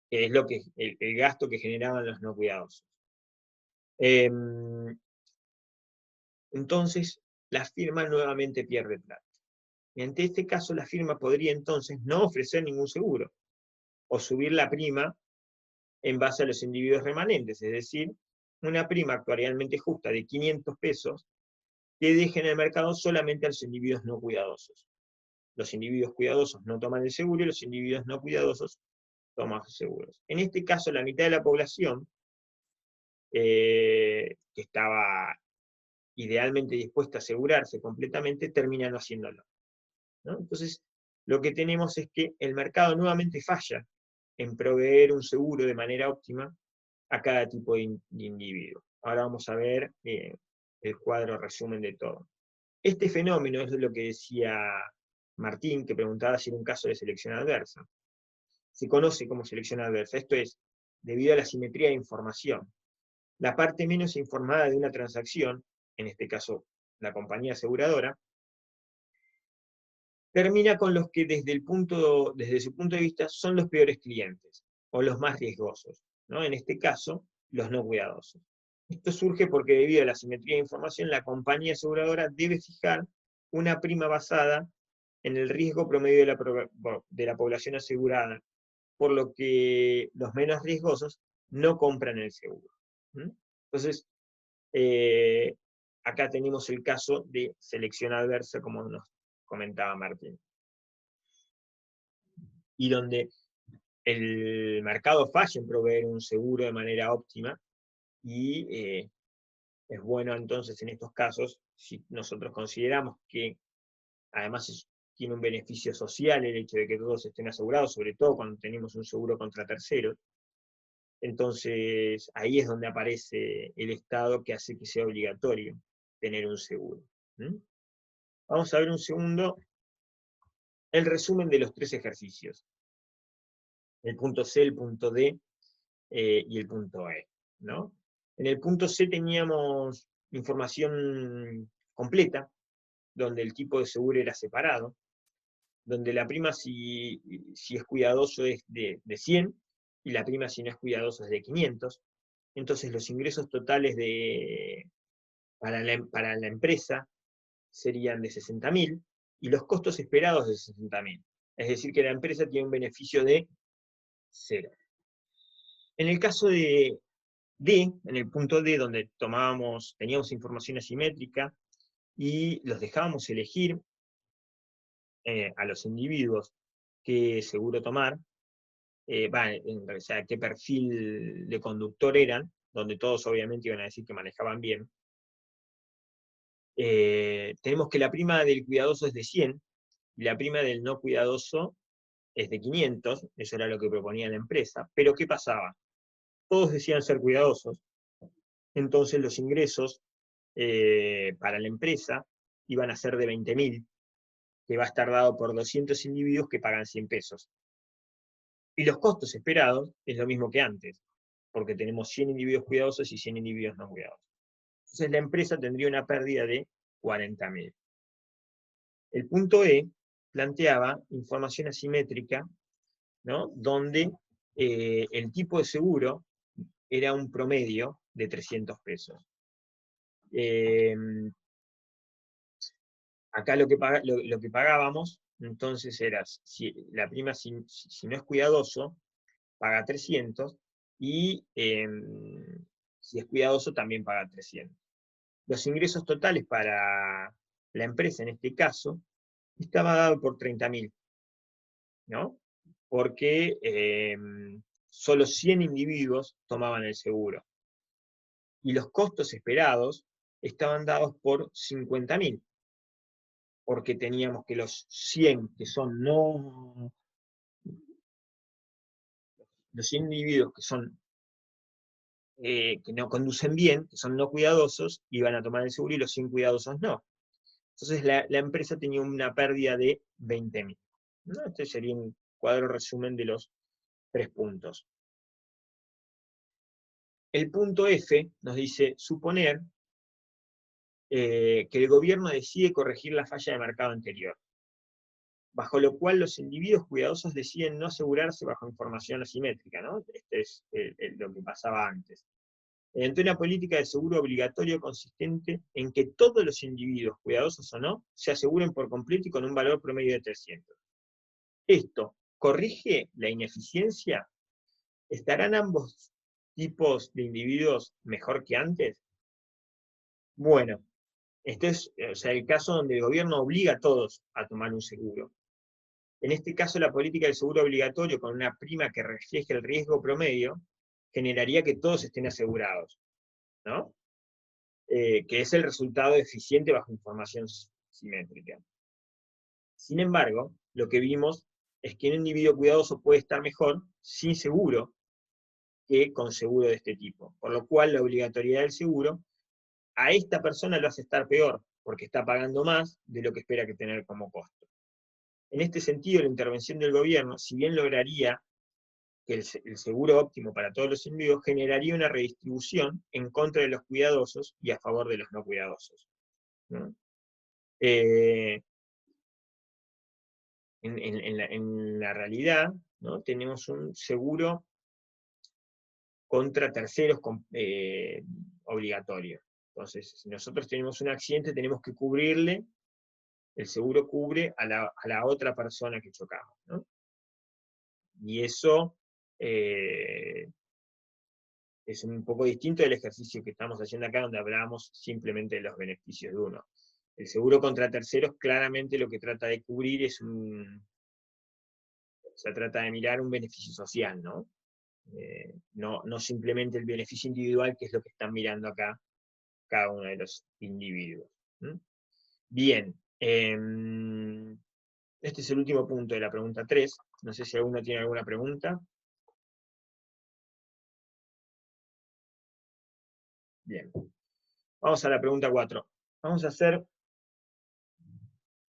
que es el gasto que generaban los no cuidadosos. Entonces, la firma nuevamente pierde plata. Ante este caso, la firma podría entonces no ofrecer ningún seguro, o subir la prima en base a los individuos remanentes, es decir, una prima actuarialmente justa de 500 pesos que deje en el mercado solamente a los individuos no cuidadosos. Los individuos cuidadosos no toman el seguro y los individuos no cuidadosos toman los seguros. En este caso, la mitad de la población, que estaba idealmente dispuesta a asegurarse completamente, termina no haciéndolo, ¿no? Entonces, lo que tenemos es que el mercado nuevamente falla en proveer un seguro de manera óptima a cada tipo de individuo. Ahora vamos a ver el cuadro resumen de todo. Este fenómeno es lo que decía Martín, que preguntaba si era un caso de selección adversa. Se conoce como selección adversa. Esto es debido a la simetría de información. La parte menos informada de una transacción, en este caso la compañía aseguradora, termina con los que desde su punto de vista son los peores clientes, o los más riesgosos, ¿no? En este caso, los no cuidadosos. Esto surge porque debido a la simetría de información, la compañía aseguradora debe fijar una prima basada en el riesgo promedio de la población asegurada, por lo que los menos riesgosos no compran el seguro. Entonces, acá tenemos el caso de selección adversa, como nos comentaba Martín, y donde el mercado falla en proveer un seguro de manera óptima, y es bueno entonces en estos casos, si nosotros consideramos que además tiene un beneficio social el hecho de que todos estén asegurados, sobre todo cuando tenemos un seguro contra terceros, entonces ahí es donde aparece el Estado que hace que sea obligatorio tener un seguro. Vamos a ver un segundo el resumen de los 3 ejercicios. El punto C, el punto D y el punto E, ¿no? En el punto C teníamos información completa, donde el tipo de seguro era separado, donde la prima si es cuidadoso es de 100, y la prima si no es cuidadoso es de 500. Entonces los ingresos totales para la empresa serían de 60.000, y los costos esperados de 60.000. Es decir, que la empresa tiene un beneficio de 0. En el caso de D, en el punto D, donde teníamos información asimétrica y los dejábamos elegir a los individuos qué seguro tomar, en realidad qué perfil de conductor eran, donde todos obviamente iban a decir que manejaban bien. Tenemos que la prima del cuidadoso es de 100, y la prima del no cuidadoso es de 500, eso era lo que proponía la empresa, pero ¿qué pasaba? Todos decían ser cuidadosos, entonces los ingresos para la empresa iban a ser de 20.000, que va a estar dado por 200 individuos que pagan 100 pesos. Y los costos esperados es lo mismo que antes, porque tenemos 100 individuos cuidadosos y 100 individuos no cuidadosos. Entonces la empresa tendría una pérdida de 40.000. El punto E planteaba información asimétrica, ¿no? Donde el tipo de seguro era un promedio de 300 pesos. Eh, Acá lo que pagábamos, entonces era, si la prima, si no es cuidadoso, paga 300, y si es cuidadoso también paga 300. Los ingresos totales para la empresa, en este caso, estaba dado por 30.000, ¿no? Porque solo 100 individuos tomaban el seguro. Y los costos esperados estaban dados por 50.000, porque teníamos que los 100 que son los 100 individuos que no conducen bien, que son no cuidadosos, iban a tomar el seguro, y los 100 cuidadosos no. Entonces la empresa tenía una pérdida de 20.000, ¿no? Este sería un cuadro resumen de los 3 puntos. El punto F nos dice suponer que el gobierno decide corregir la falla de mercado anterior, bajo lo cual los individuos cuidadosos deciden no asegurarse bajo información asimétrica, ¿no? Este es lo que pasaba antes. Mediante una política de seguro obligatorio consistente en que todos los individuos, cuidadosos o no, se aseguren por completo y con un valor promedio de 300. Esto corrige la ineficiencia. ¿Estarán ambos tipos de individuos mejor que antes? Bueno, este es, o sea, el caso donde el gobierno obliga a todos a tomar un seguro. En este caso, la política del seguro obligatorio, con una prima que refleje el riesgo promedio, generaría que todos estén asegurados, ¿no? Que es el resultado eficiente bajo información simétrica. Sin embargo, lo que vimos es que un individuo cuidadoso puede estar mejor sin seguro que con seguro de este tipo, por lo cual la obligatoriedad del seguro a esta persona lo hace estar peor, porque está pagando más de lo que espera que tener como costo. En este sentido, la intervención del gobierno, si bien lograría que el seguro óptimo para todos los individuos, generaría una redistribución en contra de los cuidadosos y a favor de los no cuidadosos, ¿no? En la realidad, ¿no? Tenemos un seguro contra terceros obligatorio. Entonces, si nosotros tenemos un accidente, tenemos que cubrirle, el seguro cubre a la otra persona que chocamos, ¿no? Y eso es un poco distinto del ejercicio que estamos haciendo acá, donde hablamos simplemente de los beneficios de uno. El seguro contra terceros claramente lo que trata de cubrir es se trata de mirar un beneficio social, ¿no? No simplemente el beneficio individual, que es lo que están mirando acá cada uno de los individuos. Bien, este es el último punto de la pregunta 3. No sé si alguno tiene alguna pregunta. Bien, vamos a la pregunta 4. Vamos a hacer,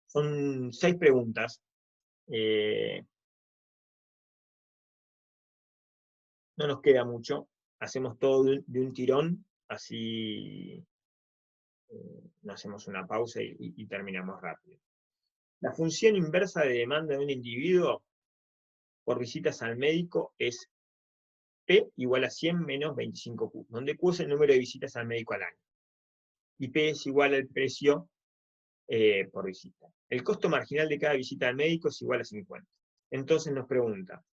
son 6 preguntas. No nos queda mucho, hacemos todo de un tirón, así no hacemos una pausa y terminamos rápido. La función inversa de demanda de un individuo por visitas al médico es P igual a 100 menos 25Q, donde Q es el número de visitas al médico al año, y P es igual al precio por visita. El costo marginal de cada visita al médico es igual a 50. Entonces nos pregunta,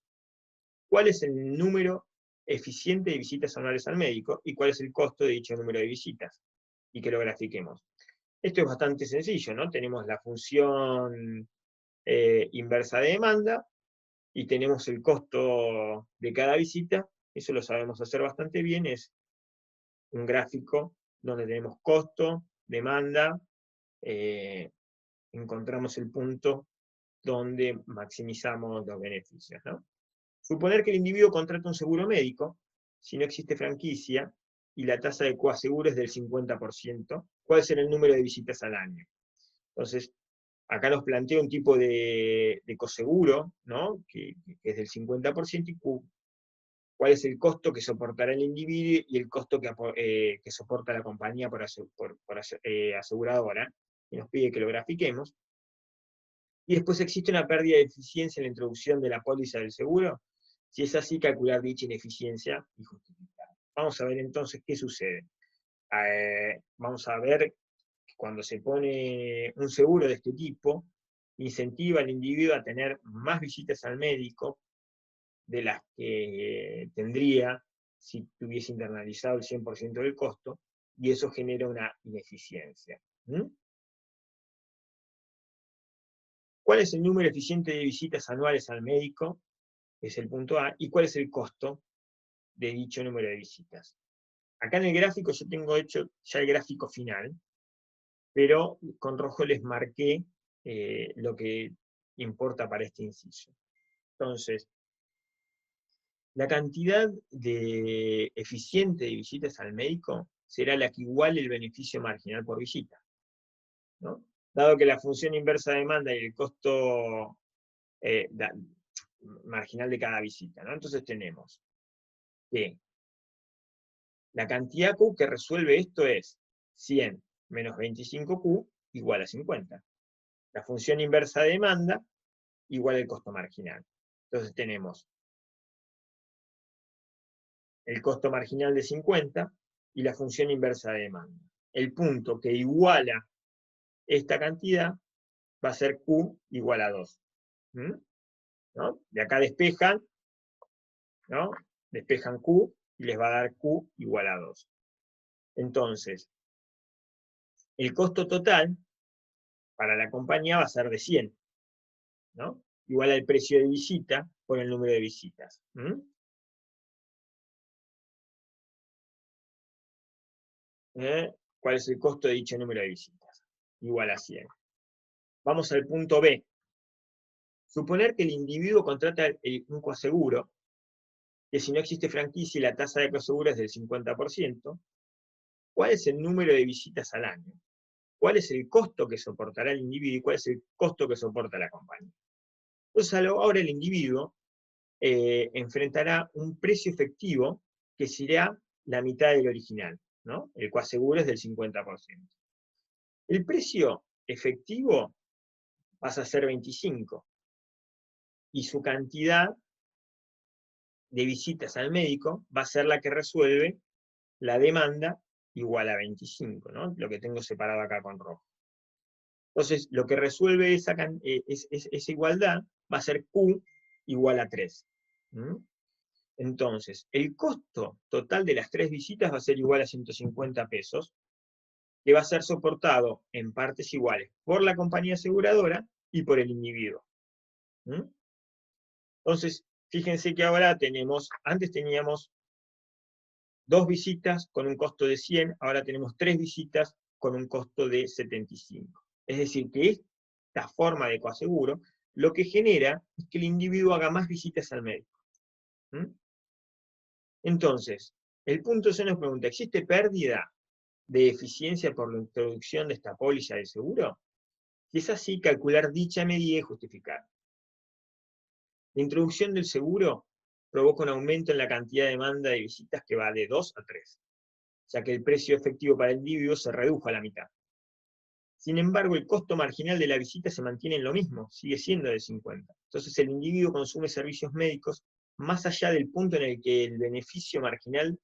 ¿cuál es el número eficiente de visitas anuales al médico y cuál es el costo de dicho número de visitas? Y que lo grafiquemos. Esto es bastante sencillo, ¿no? Tenemos la función inversa de demanda y tenemos el costo de cada visita. Eso lo sabemos hacer bastante bien. Es un gráfico donde tenemos costo, demanda, encontramos el punto donde maximizamos los beneficios, ¿no? Suponer que el individuo contrata un seguro médico, si no existe franquicia, y la tasa de coaseguro es del 50%, ¿cuál será el número de visitas al año? Entonces, acá nos plantea un tipo de coseguro, ¿no? que es del 50%, y cuál es el costo que soportará el individuo y el costo que soporta la compañía por aseguradora, y nos pide que lo grafiquemos. Y después existe una pérdida de eficiencia en la introducción de la póliza del seguro. Si es así, calcular dicha ineficiencia y justificar. Vamos a ver entonces qué sucede. Vamos a ver que cuando se pone un seguro de este tipo, incentiva al individuo a tener más visitas al médico de las que tendría si tuviese internalizado el 100% del costo, y eso genera una ineficiencia. ¿Mm? ¿Cuál es el número eficiente de visitas anuales al médico? Es el punto A. ¿Y cuál es el costo de dicho número de visitas? Acá en el gráfico yo tengo hecho ya el gráfico final, pero con rojo les marqué lo que importa para este inciso. Entonces, la cantidad eficiente de visitas al médico será la que iguale el beneficio marginal por visita, ¿no? Dado que la función inversa de demanda y el costo eh, da, marginal de cada visita, ¿no? Entonces tenemos que la cantidad Q que resuelve esto es 100 menos 25Q igual a 50. La función inversa de demanda igual al costo marginal. Entonces tenemos el costo marginal de 50 y la función inversa de demanda. El punto que iguala esta cantidad va a ser Q igual a 2. ¿No? De acá despejan, ¿no? Despejan Q y les va a dar Q igual a 2. Entonces, el costo total para la compañía va a ser de 100, ¿no? Igual al precio de visita por el número de visitas. ¿Cuál es el costo de dicho número de visitas? Igual a 100. Vamos al punto B. Suponer que el individuo contrata un coaseguro, que si no existe franquicia y la tasa de coaseguro es del 50%, ¿cuál es el número de visitas al año? ¿Cuál es el costo que soportará el individuo y cuál es el costo que soporta la compañía? Entonces ahora el individuo enfrentará un precio efectivo que será la mitad del original, ¿no? El coaseguro es del 50%. El precio efectivo pasa a ser 25 y su cantidad de visitas al médico va a ser la que resuelve la demanda igual a 25, ¿no? Lo que tengo separado acá con rojo. Entonces, lo que resuelve esa igualdad va a ser Q igual a 3. Entonces, el costo total de las 3 visitas va a ser igual a 150 pesos, que va a ser soportado en partes iguales por la compañía aseguradora y por el individuo. Entonces, fíjense que ahora antes teníamos 2 visitas con un costo de 100, ahora tenemos 3 visitas con un costo de 75. Es decir, que esta forma de coaseguro lo que genera es que el individuo haga más visitas al médico. Entonces, el punto C nos pregunta, ¿existe pérdida de eficiencia por la introducción de esta póliza de seguro? Si es así, calcular dicha medida y justificar. La introducción del seguro provoca un aumento en la cantidad de demanda de visitas que va de 2 a 3, ya que el precio efectivo para el individuo se redujo a la mitad. Sin embargo, el costo marginal de la visita se mantiene en lo mismo, sigue siendo de 50. Entonces el individuo consume servicios médicos más allá del punto en el que el beneficio marginal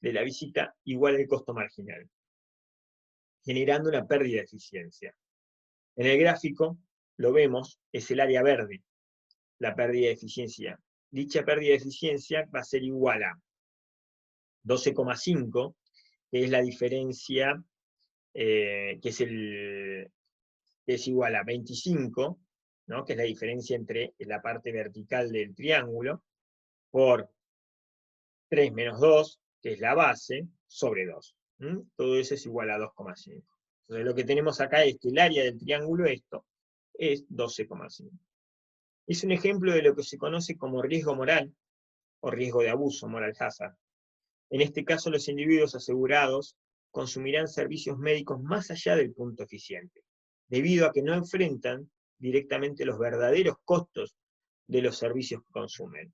de la visita iguala el costo marginal, generando una pérdida de eficiencia. En el gráfico, lo vemos, es el área verde, la pérdida de eficiencia. Dicha pérdida de eficiencia va a ser igual a 12,5, que es la diferencia, que es igual a 25, ¿no? Que es la diferencia entre la parte vertical del triángulo, por 3 menos 2, que es la base, sobre 2. Todo eso es igual a 2,5. Entonces lo que tenemos acá es que el área del triángulo esto es 12,5. Es un ejemplo de lo que se conoce como riesgo moral, o riesgo de abuso, moral hazard. En este caso, los individuos asegurados consumirán servicios médicos más allá del punto eficiente, debido a que no enfrentan directamente los verdaderos costos de los servicios que consumen.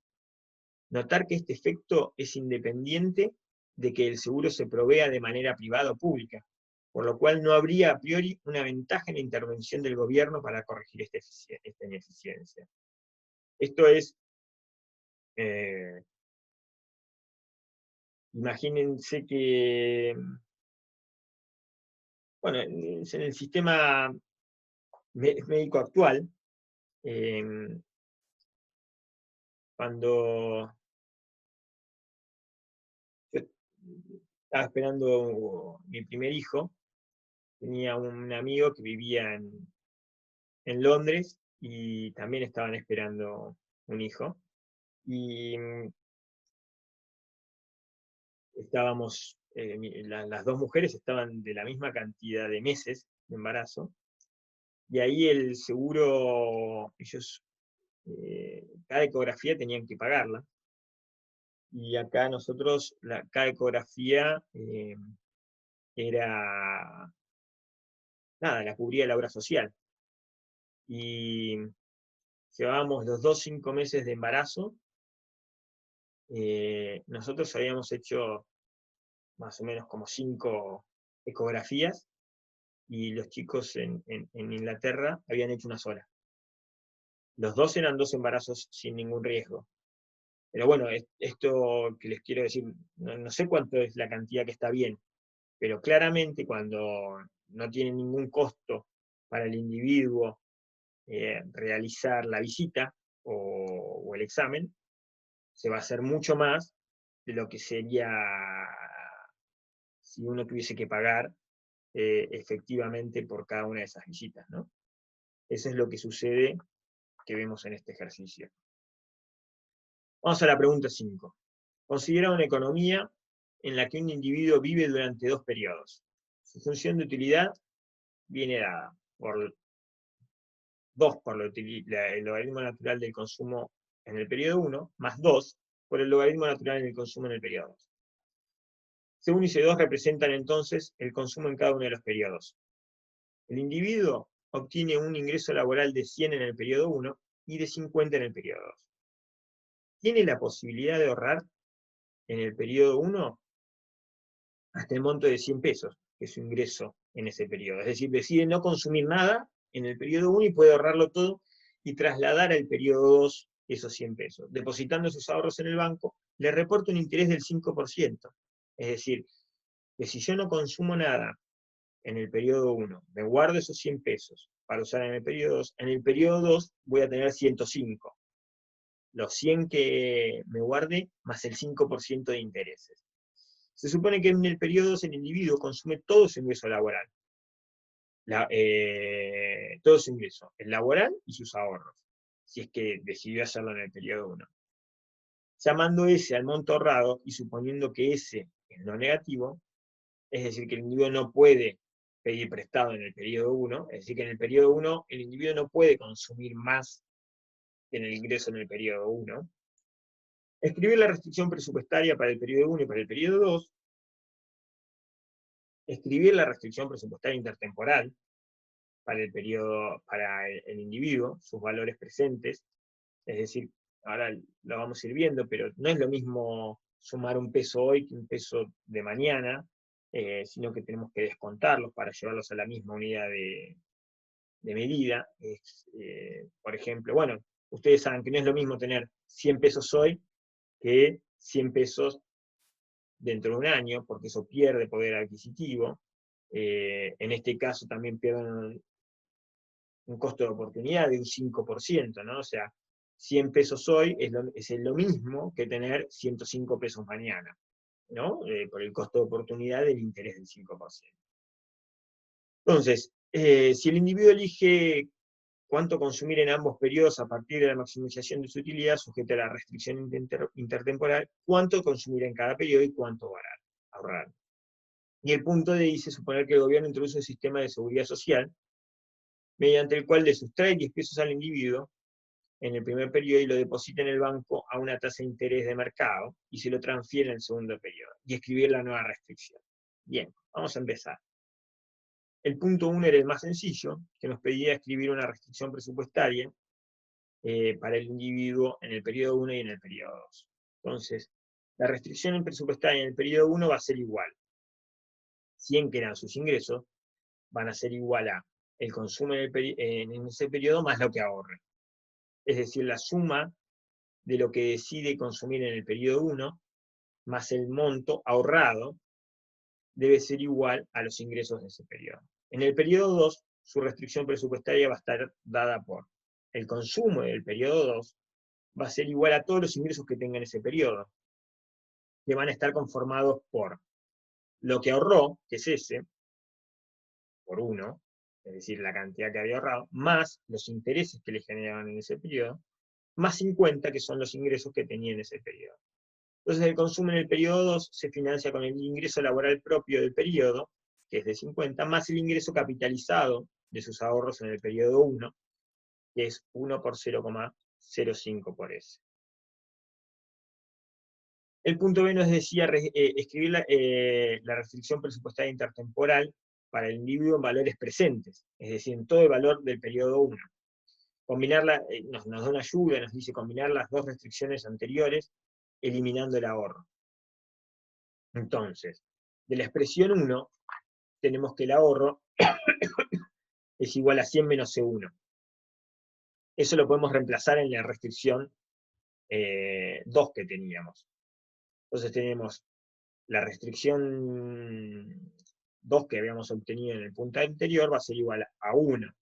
Notar que este efecto es independiente de que el seguro se provea de manera privada o pública, por lo cual no habría a priori una ventaja en la intervención del gobierno para corregir esta ineficiencia. Esto es Imagínense que, bueno, en el sistema médico actual, cuando yo estaba esperando mi primer hijo, tenía un amigo que vivía en Londres y también estaban esperando un hijo. Y estábamos, las dos mujeres estaban de la misma cantidad de meses de embarazo, y ahí el seguro, ellos, cada ecografía tenían que pagarla, y acá nosotros, cada ecografía era, nada, la cubría la obra social, y llevábamos los 5 meses de embarazo. Nosotros habíamos hecho más o menos como 5 ecografías, y los chicos en Inglaterra habían hecho una sola. Los dos eran 2 embarazos sin ningún riesgo. Pero bueno, esto que les quiero decir, no sé cuánto es la cantidad que está bien, pero claramente cuando no tiene ningún costo para el individuo realizar la visita o el examen, se va a hacer mucho más de lo que sería si uno tuviese que pagar efectivamente por cada una de esas visitas, ¿no? Eso es lo que sucede, que vemos en este ejercicio. Vamos a la pregunta 5. Considera una economía en la que un individuo vive durante 2 periodos. Su función de utilidad viene dada por 2 por el logaritmo natural del consumo en el periodo 1, más 2 por el logaritmo natural del consumo en el periodo 2. C1 y C2 representan entonces el consumo en cada uno de los periodos. El individuo obtiene un ingreso laboral de 100 en el periodo 1 y de 50 en el periodo 2. Tiene la posibilidad de ahorrar en el periodo 1 hasta el monto de 100 pesos, que es su ingreso en ese periodo. Es decir, decide no consumir nada en el periodo 1 y puede ahorrarlo todo y trasladar al periodo 2 esos 100 pesos. Depositando sus ahorros en el banco, le reporta un interés del 5%. Es decir, que si yo no consumo nada en el periodo 1, me guardo esos 100 pesos para usar en el periodo 2, en el periodo 2 voy a tener 105. Los 100 que me guarde más el 5% de intereses. Se supone que en el periodo 2 el individuo consume todo su ingreso laboral. Todo su ingreso, el laboral y sus ahorros, si es que decidió hacerlo en el periodo 1. Llamando ese al monto ahorrado y suponiendo que ese es no negativo, es decir, que el individuo no puede pedir prestado en el periodo 1, es decir, que en el periodo 1 el individuo no puede consumir más que en el ingreso en el periodo 1. Escribir la restricción presupuestaria para el periodo 1 y para el periodo 2. Escribir la restricción presupuestaria intertemporal para el individuo, sus valores presentes, es decir, ahora lo vamos a ir viendo, pero no es lo mismo sumar un peso hoy que un peso de mañana, sino que tenemos que descontarlos para llevarlos a la misma unidad de medida. Por ejemplo, bueno, ustedes saben que no es lo mismo tener 100 pesos hoy que 100 pesos dentro de un año, porque eso pierde poder adquisitivo. En este caso también pierden un costo de oportunidad de un 5%, ¿no? O sea, 100 pesos hoy es lo mismo que tener 105 pesos mañana, ¿no? Por el costo de oportunidad del interés del 5%. Entonces, si el individuo elige cuánto consumir en ambos periodos a partir de la maximización de su utilidad sujeta a la restricción intertemporal, cuánto consumir en cada periodo y cuánto ahorrar. Y el punto de dice suponer que el gobierno introduce un sistema de seguridad social mediante el cual le sustrae 10 pesos al individuo en el primer periodo y lo deposita en el banco a una tasa de interés de mercado y se lo transfiere en el segundo periodo, y escribir la nueva restricción. Bien, vamos a empezar. El punto 1 era el más sencillo, que nos pedía escribir una restricción presupuestaria para el individuo en el periodo 1 y en el periodo 2. Entonces, la restricción presupuestaria en el periodo 1 va a ser igual. 100 que eran sus ingresos, van a ser igual a el consumo en ese periodo más lo que ahorre. Es decir, la suma de lo que decide consumir en el periodo 1 más el monto ahorrado debe ser igual a los ingresos de ese periodo. En el periodo 2, su restricción presupuestaria va a estar dada por el consumo del periodo 2, va a ser igual a todos los ingresos que tenga en ese periodo, que van a estar conformados por lo que ahorró, que es ese, por 1, es decir, la cantidad que había ahorrado, más los intereses que le generaban en ese periodo, más 50, que son los ingresos que tenía en ese periodo. Entonces el consumo en el periodo 2 se financia con el ingreso laboral propio del periodo, que es de 50, más el ingreso capitalizado de sus ahorros en el periodo 1, que es 1 por 0,05 por S. El punto B nos decía escribir la restricción presupuestaria intertemporal para el individuo en valores presentes, es decir, en todo el valor del periodo 1. Combinarla, nos da una ayuda, nos dice combinar las dos restricciones anteriores, eliminando el ahorro. Entonces, de la expresión 1, tenemos que el ahorro es igual a 100 menos C1. Eso lo podemos reemplazar en la restricción 2 que teníamos. Entonces tenemos la restricción 2 que habíamos obtenido en el punto anterior, va a ser igual a 1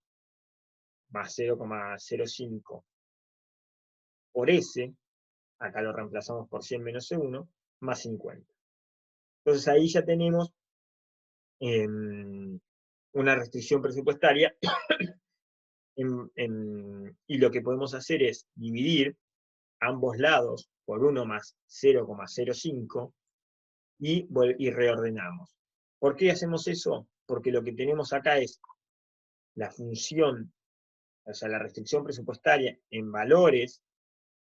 más 0,05 por S, acá lo reemplazamos por 100 menos C1, más 50. Entonces ahí ya tenemos una restricción presupuestaria y lo que podemos hacer es dividir ambos lados por 1 más 0,05 y reordenamos. ¿Por qué hacemos eso? Porque lo que tenemos acá es la función, o sea, la restricción presupuestaria en valores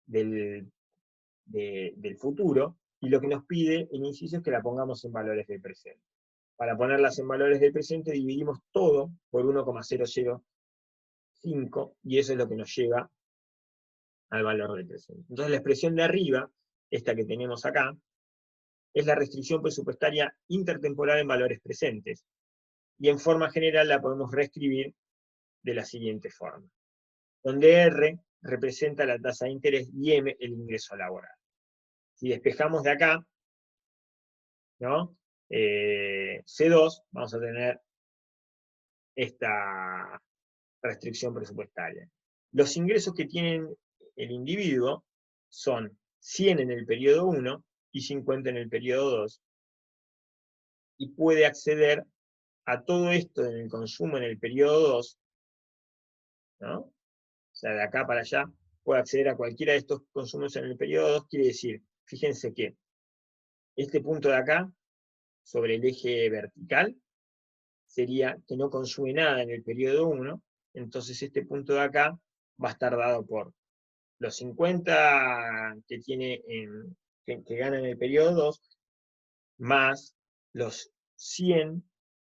del futuro, y lo que nos pide el inciso es que la pongamos en valores del presente. Para ponerlas en valores del presente dividimos todo por 1,005 y eso es lo que nos lleva al valor del presente. Entonces la expresión de arriba, esta que tenemos acá, es la restricción presupuestaria intertemporal en valores presentes. Y en forma general la podemos reescribir de la siguiente forma, donde R representa la tasa de interés y M el ingreso laboral. Si despejamos de acá, ¿no? C2, vamos a tener esta restricción presupuestaria. Los ingresos que tiene el individuo son 100 en el periodo 1 y 50 en el periodo 2, y puede acceder a todo esto en el consumo en el periodo 2, ¿no? O sea, de acá para allá, puede acceder a cualquiera de estos consumos en el periodo 2, quiere decir, fíjense que este punto de acá, sobre el eje vertical, sería que no consume nada en el periodo 1, entonces este punto de acá va a estar dado por los 50 que tiene que gana en el periodo 2, más los 100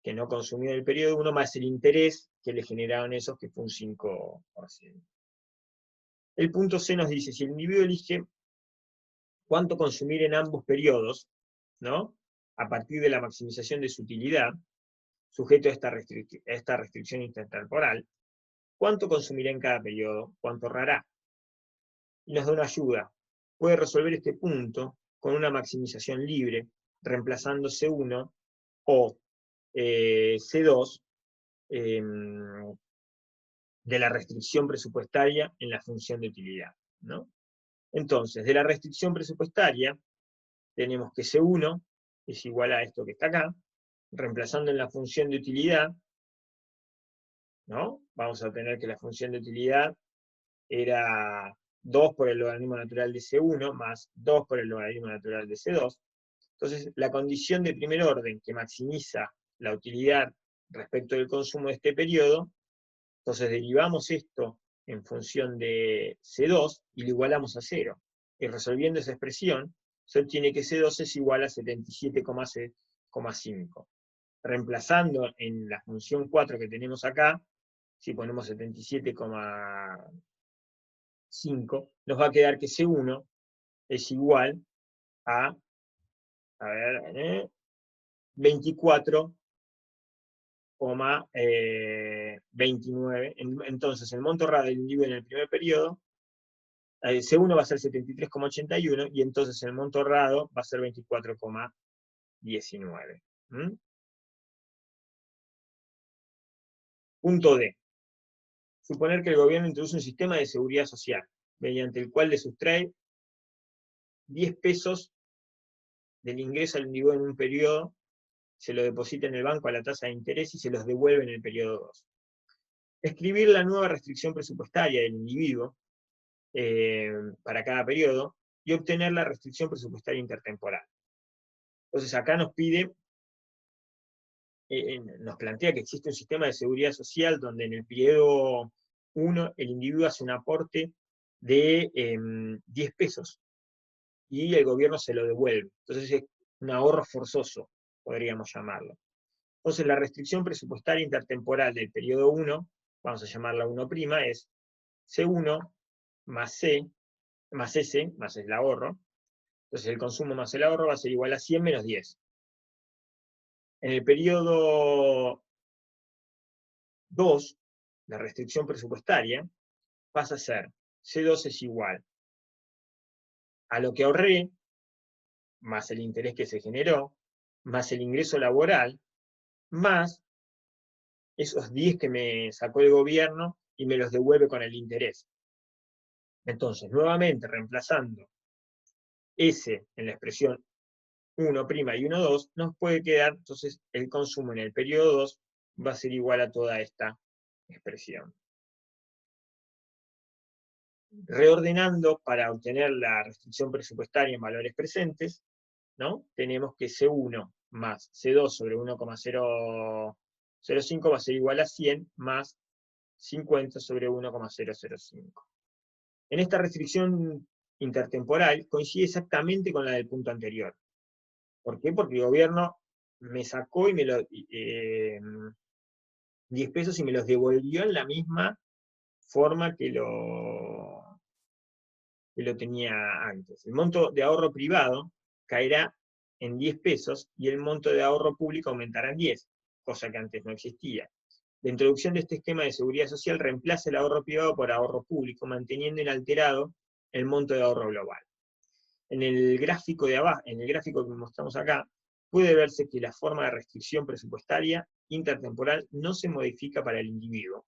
que no consumió en el periodo 1, más el interés que le generaron esos, que fue un 5%. El punto C nos dice, si el individuo elige cuánto consumir en ambos periodos, ¿no? A partir de la maximización de su utilidad, sujeto a esta restricción intertemporal, cuánto consumirá en cada periodo, cuánto ahorrará. Y nos da una ayuda. Puede resolver este punto con una maximización libre, reemplazando C1 o C2 de la restricción presupuestaria en la función de utilidad, ¿no? Entonces, de la restricción presupuestaria, tenemos que C1 es igual a esto que está acá, reemplazando en la función de utilidad, ¿no? Vamos a tener que la función de utilidad era 2 por el logaritmo natural de C1 más 2 por el logaritmo natural de C2. Entonces, la condición de primer orden que maximiza la utilidad respecto del consumo de este periodo, entonces derivamos esto en función de C2 y lo igualamos a 0. Y resolviendo esa expresión, se obtiene que C2 es igual a 77,5. Reemplazando en la función 4 que tenemos acá, si ponemos 77,5, nos va a quedar que C1 es igual a 24,29. Entonces, el monto ahorrado del individuo en el primer periodo C1 va a ser 73,81 y entonces el monto ahorrado va a ser 24,19. Punto D. Suponer que el gobierno introduce un sistema de seguridad social, mediante el cual le sustrae 10 pesos del ingreso al individuo en un periodo, se lo deposita en el banco a la tasa de interés y se los devuelve en el periodo 2. Escribir la nueva restricción presupuestaria del individuo para cada periodo y obtener la restricción presupuestaria intertemporal. Entonces acá nos pide, nos plantea que existe un sistema de seguridad social donde en el periodo 1 el individuo hace un aporte de 10 pesos y el gobierno se lo devuelve. Entonces es un ahorro forzoso, podríamos llamarlo. Entonces la restricción presupuestaria intertemporal del periodo 1, vamos a llamarla 1', es C1 más C, más S, más el ahorro. Entonces el consumo más el ahorro va a ser igual a 100 menos 10. En el periodo 2, la restricción presupuestaria pasa a ser C2 es igual a lo que ahorré, más el interés que se generó, más el ingreso laboral, más esos 10 que me sacó el gobierno y me los devuelve con el interés. Entonces, nuevamente, reemplazando S en la expresión 1' y 1,2, nos puede quedar, entonces, el consumo en el periodo 2 va a ser igual a toda esta expresión. Reordenando para obtener la restricción presupuestaria en valores presentes, ¿no? Tenemos que C1 más C2 sobre 1,005 va a ser igual a 100 más 50 sobre 1,005. En esta restricción intertemporal coincide exactamente con la del punto anterior. ¿Por qué? Porque el gobierno me sacó y me lo 10 pesos y me los devolvió en la misma forma que lo tenía antes. El monto de ahorro privado caerá en 10 pesos y el monto de ahorro público aumentará en 10, cosa que antes no existía. La introducción de este esquema de seguridad social reemplaza el ahorro privado por ahorro público, manteniendo inalterado el monto de ahorro global. En el gráfico de abajo, en el gráfico que mostramos acá, puede verse que la forma de restricción presupuestaria intertemporal no se modifica para el individuo,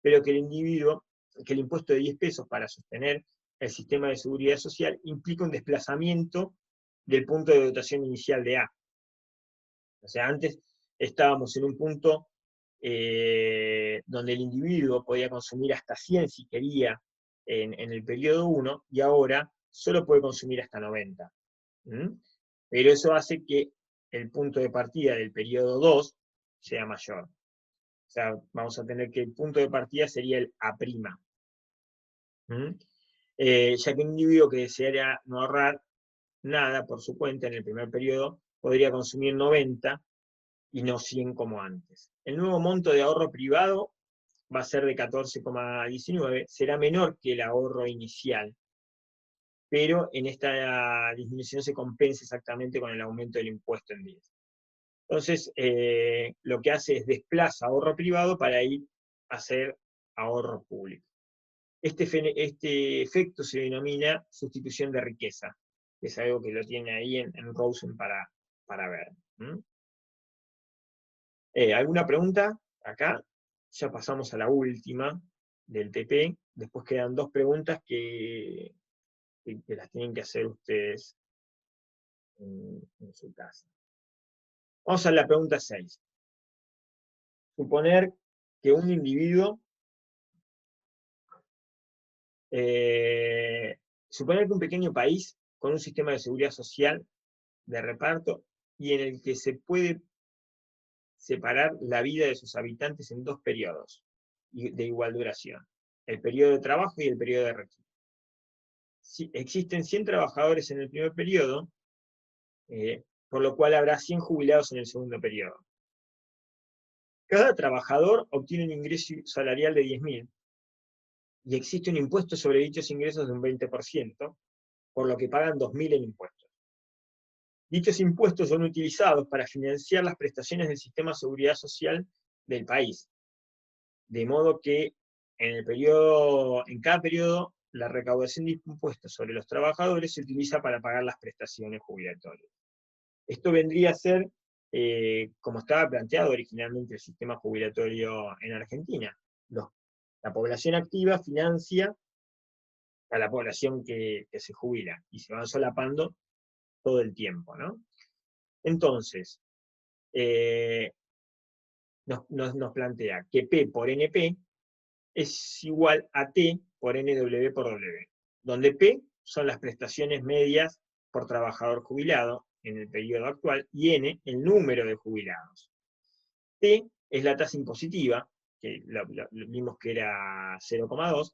pero que el impuesto de 10 pesos para sostener el sistema de seguridad social implica un desplazamiento del punto de dotación inicial de A. O sea, antes estábamos en un punto donde el individuo podía consumir hasta 100 si quería en el periodo 1, y ahora solo puede consumir hasta 90. Pero eso hace que el punto de partida del periodo 2 sea mayor. O sea, vamos a tener que el punto de partida sería el A'. Ya que un individuo que deseara no ahorrar nada por su cuenta en el primer periodo podría consumir 90 y no 100 como antes. El nuevo monto de ahorro privado va a ser de 14,19, será menor que el ahorro inicial, pero en esta disminución se compensa exactamente con el aumento del impuesto en 10. Entonces, lo que hace es desplaza ahorro privado para ir a hacer ahorro público. Este efecto se denomina sustitución de riqueza, que es algo que lo tiene ahí en Rosen para ver. ¿Alguna pregunta? Acá ya pasamos a la última del TP. Después quedan 2 preguntas que las tienen que hacer ustedes en su casa. Vamos a la pregunta 6. Suponer que un individuo, suponer que un pequeño país con un sistema de seguridad social de reparto y en el que se puede separar la vida de sus habitantes en 2 periodos de igual duración, el periodo de trabajo y el periodo de retiro. Si existen 100 trabajadores en el primer periodo, por lo cual habrá 100 jubilados en el segundo periodo. Cada trabajador obtiene un ingreso salarial de 10.000 y existe un impuesto sobre dichos ingresos de un 20%, por lo que pagan 2.000 en impuestos. Dichos impuestos son utilizados para financiar las prestaciones del sistema de seguridad social del país, de modo que en cada periodo la recaudación de impuestos sobre los trabajadores se utiliza para pagar las prestaciones jubilatorias. Esto vendría a ser, como estaba planteado originalmente el sistema jubilatorio en Argentina. La población activa financia a la población que se jubila, y se van solapando todo el tiempo, ¿no? Entonces, nos plantea que P por NP es igual a T por NW por W, donde P son las prestaciones medias por trabajador jubilado en el periodo actual, y N el número de jubilados. T es la tasa impositiva, que vimos que era 0,2,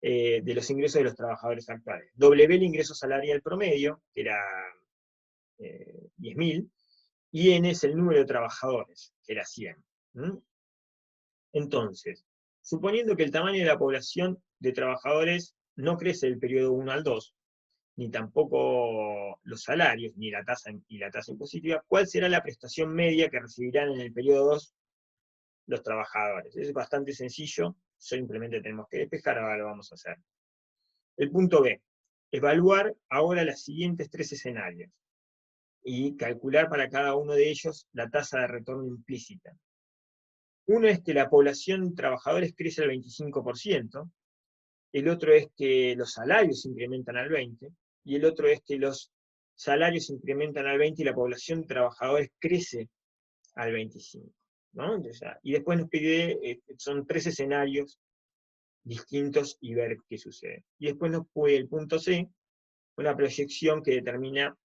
de los ingresos de los trabajadores actuales. W el ingreso salarial promedio, que era 10.000, y N es el número de trabajadores, que era 100. Entonces, suponiendo que el tamaño de la población de trabajadores no crece del periodo 1 al 2, ni tampoco los salarios, ni la tasa impositiva, ¿cuál será la prestación media que recibirán en el periodo 2 los trabajadores? Es bastante sencillo, simplemente tenemos que despejar, ahora lo vamos a hacer. El punto B, evaluar ahora los siguientes 3 escenarios, y calcular para cada uno de ellos la tasa de retorno implícita. Uno es que la población de trabajadores crece al 25%, el otro es que los salarios se incrementan al 20%, y el otro es que los salarios se incrementan al 20% y la población de trabajadores crece al 25%. ¿no? Entonces, y después nos pide, son 3 escenarios distintos y ver qué sucede. Y después nos pide el punto C, una proyección que determina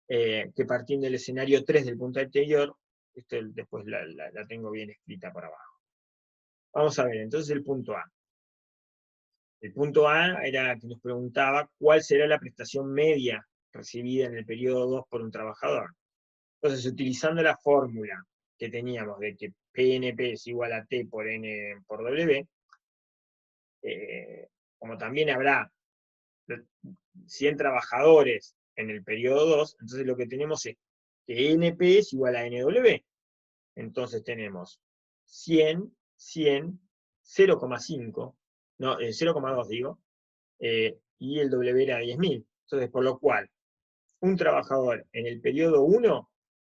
que partiendo del escenario 3 del punto anterior, después la tengo bien escrita por abajo. Vamos a ver, entonces el punto A. El punto A era que nos preguntaba cuál será la prestación media recibida en el periodo 2 por un trabajador. Entonces, utilizando la fórmula que teníamos de que PNP es igual a T por N por W, como también habrá 100 trabajadores en el periodo 2, entonces lo que tenemos es que NP es igual a NW. Entonces tenemos 100, 100, 0,5, no, 0,2 digo, y el W era 10.000. Entonces, por lo cual, un trabajador en el periodo 1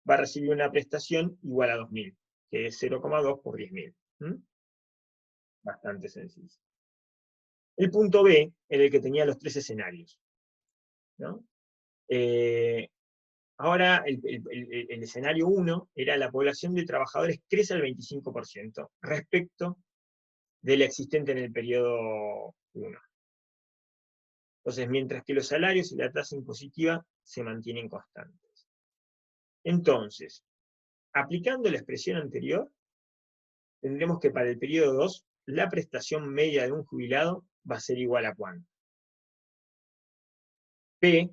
va a recibir una prestación igual a 2.000, que es 0,2 por 10.000. Bastante sencillo. El punto B era el que tenía los 3 escenarios, ¿no? Ahora, el escenario 1 era la población de trabajadores crece al 25% respecto de la existente en el periodo 1. Entonces, mientras que los salarios y la tasa impositiva se mantienen constantes. Entonces, aplicando la expresión anterior, tendremos que para el periodo 2, la prestación media de un jubilado va a ser igual a ¿cuánto? P,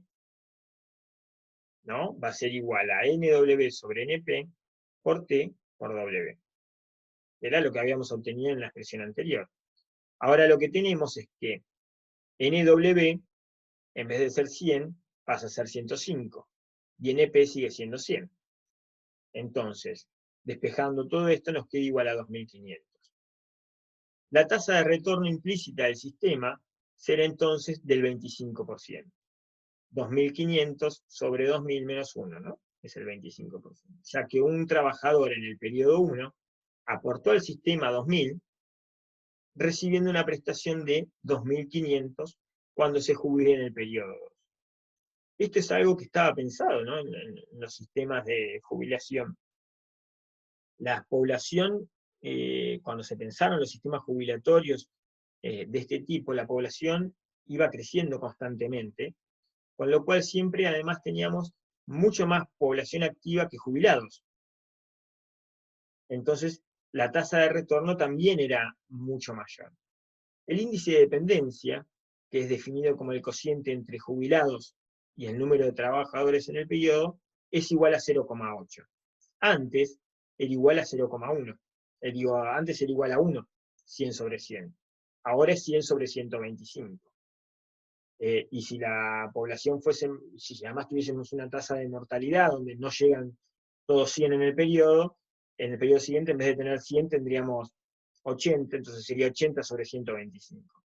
¿no? Va a ser igual a NW sobre NP por T por W. Era lo que habíamos obtenido en la expresión anterior. Ahora lo que tenemos es que NW, en vez de ser 100, pasa a ser 105, y NP sigue siendo 100. Entonces, despejando todo esto, nos queda igual a 2.500. La tasa de retorno implícita del sistema será entonces del 25%. 2.500 sobre 2.000 menos 1, ¿no? Es el 25%. Ya que un trabajador en el periodo 1 aportó al sistema 2.000, recibiendo una prestación de 2.500 cuando se jubile en el periodo 2. Esto es algo que estaba pensado, ¿no? en los sistemas de jubilación. La población, cuando se pensaron los sistemas jubilatorios de este tipo, la población iba creciendo constantemente, con lo cual siempre además teníamos mucho más población activa que jubilados. Entonces, la tasa de retorno también era mucho mayor. El índice de dependencia, que es definido como el cociente entre jubilados y el número de trabajadores en el periodo, es igual a 0,8. Antes era igual a 0,1. Antes era igual a 1, 100 sobre 100. Ahora es 100 sobre 125. Y si la población fuese, si además tuviésemos una tasa de mortalidad donde no llegan todos 100 en el periodo siguiente, en vez de tener 100 tendríamos 80, entonces sería 80 sobre 125.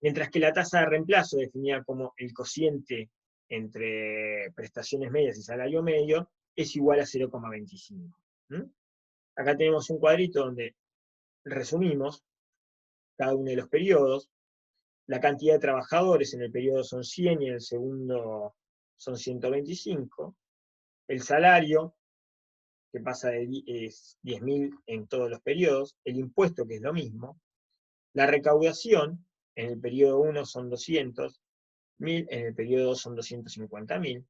Mientras que la tasa de reemplazo, definida como el cociente entre prestaciones medias y salario medio, es igual a 0,25. Acá tenemos un cuadrito donde resumimos cada uno de los periodos. La cantidad de trabajadores en el periodo son 100 y en el segundo son 125. El salario, que pasa de 10.000 en todos los periodos. El impuesto, que es lo mismo. La recaudación, en el periodo 1 son 200.000, en el periodo 2 son 250.000.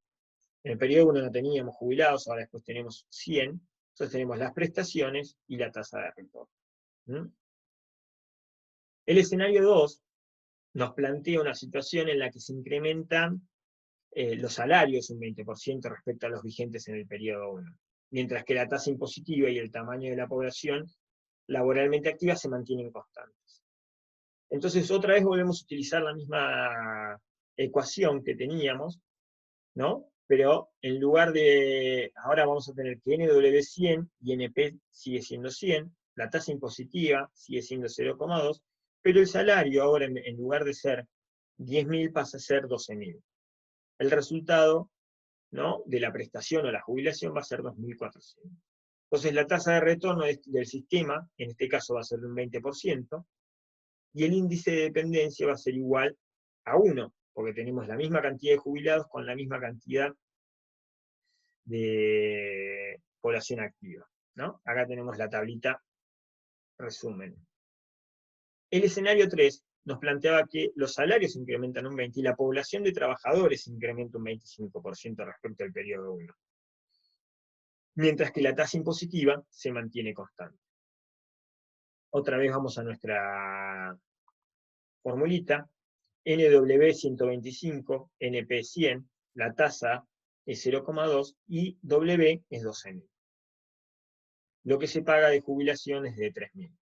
En el periodo 1 no teníamos jubilados, ahora después tenemos 100. Entonces tenemos las prestaciones y la tasa de retorno. El escenario 2 nos plantea una situación en la que se incrementan los salarios un 20% respecto a los vigentes en el periodo 1, mientras que la tasa impositiva y el tamaño de la población laboralmente activa se mantienen constantes. Entonces, otra vez volvemos a utilizar la misma ecuación que teníamos, ¿no? Pero en lugar de, ahora vamos a tener que NW 100 y NP sigue siendo 100, la tasa impositiva sigue siendo 0,2, pero el salario ahora en lugar de ser 10.000 pasa a ser 12.000. El resultado, ¿no?, de la prestación o la jubilación va a ser 2.400. Entonces la tasa de retorno del sistema, en este caso va a ser de un 20%, y el índice de dependencia va a ser igual a 1, porque tenemos la misma cantidad de jubilados con la misma cantidad de población activa, ¿no? Acá tenemos la tablita resumen. El escenario 3 nos planteaba que los salarios incrementan un 20% y la población de trabajadores incrementa un 25% respecto al periodo 1. Mientras que la tasa impositiva se mantiene constante. Otra vez vamos a nuestra formulita. NW 125, NP 100, la tasa es 0,2 y W es 12.000. Lo que se paga de jubilación es de 3.000.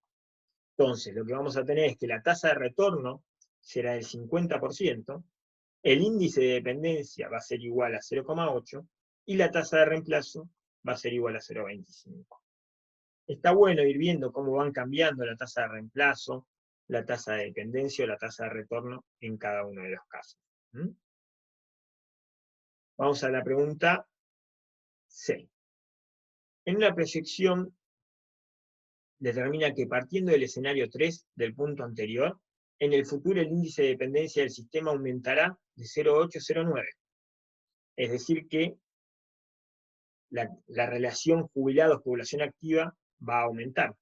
Entonces, lo que vamos a tener es que la tasa de retorno será del 50%, el índice de dependencia va a ser igual a 0,8 y la tasa de reemplazo va a ser igual a 0,25. Está bueno ir viendo cómo van cambiando la tasa de reemplazo, la tasa de dependencia o la tasa de retorno en cada uno de los casos. Vamos a la pregunta C. En una proyección determina que partiendo del escenario 3 del punto anterior, en el futuro el índice de dependencia del sistema aumentará de 0,8 a 0,9. Es decir que la relación jubilados-población activa va a aumentar.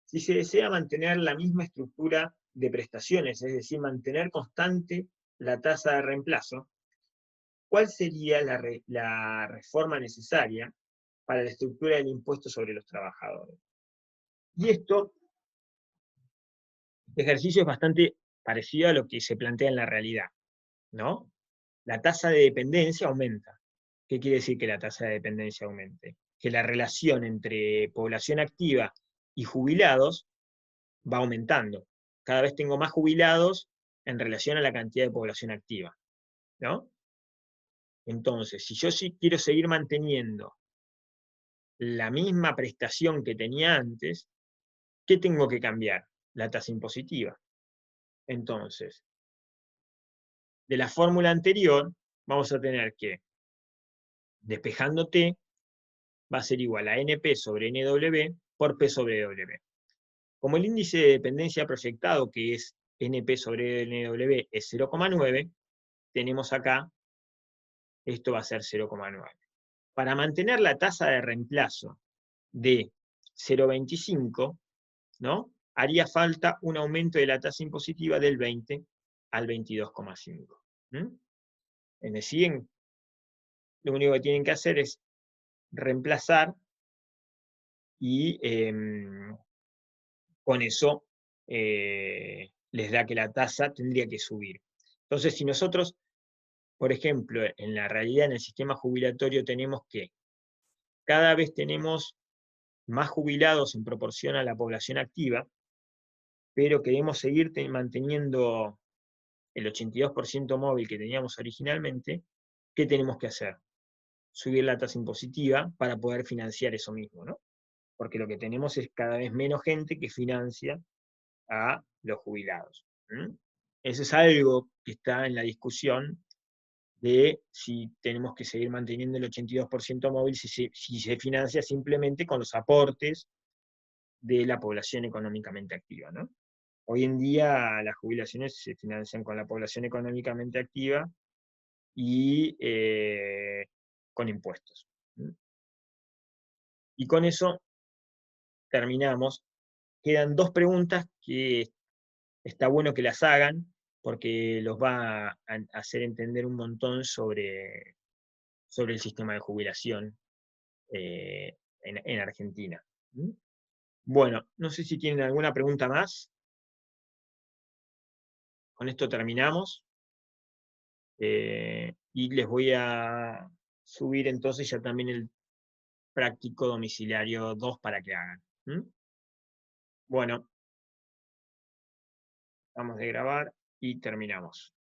Si se desea mantener la misma estructura de prestaciones, es decir, mantener constante la tasa de reemplazo, ¿cuál sería la reforma necesaria para la estructura del impuesto sobre los trabajadores? Y este ejercicio es bastante parecido a lo que se plantea en la realidad, ¿no? La tasa de dependencia aumenta. ¿Qué quiere decir que la tasa de dependencia aumente? Que la relación entre población activa y jubilados va aumentando. Cada vez tengo más jubilados en relación a la cantidad de población activa, ¿no? Entonces, si yo sí quiero seguir manteniendo la misma prestación que tenía antes, ¿qué tengo que cambiar? La tasa impositiva. Entonces, de la fórmula anterior, vamos a tener que, despejando T, va a ser igual a NP sobre NW por P sobre W. Como el índice de dependencia proyectado, que es NP sobre NW, es 0,9, tenemos acá, esto va a ser 0,9. Para mantener la tasa de reemplazo de 0,25, ¿no?, haría falta un aumento de la tasa impositiva del 20 al 22,5. Es decir, lo único que tienen que hacer es reemplazar y con eso les da que la tasa tendría que subir. Entonces, si nosotros, por ejemplo, en la realidad en el sistema jubilatorio tenemos que cada vez tenemos más jubilados en proporción a la población activa, pero queremos seguir manteniendo el 82% móvil que teníamos originalmente, ¿qué tenemos que hacer? Subir la tasa impositiva para poder financiar eso mismo, ¿no? Porque lo que tenemos es cada vez menos gente que financia a los jubilados. eso es algo que está en la discusión de si tenemos que seguir manteniendo el 82% móvil, si se financia simplemente con los aportes de la población económicamente activa, ¿no? Hoy en día las jubilaciones se financian con la población económicamente activa y con impuestos. Y con eso terminamos. Quedan dos preguntas que está bueno que las hagan, porque los va a hacer entender un montón sobre el sistema de jubilación en Argentina. Bueno, no sé si tienen alguna pregunta más. Con esto terminamos. Y les voy a subir entonces ya también el práctico domiciliario 2 para que hagan. Bueno, vamos de grabar y terminamos.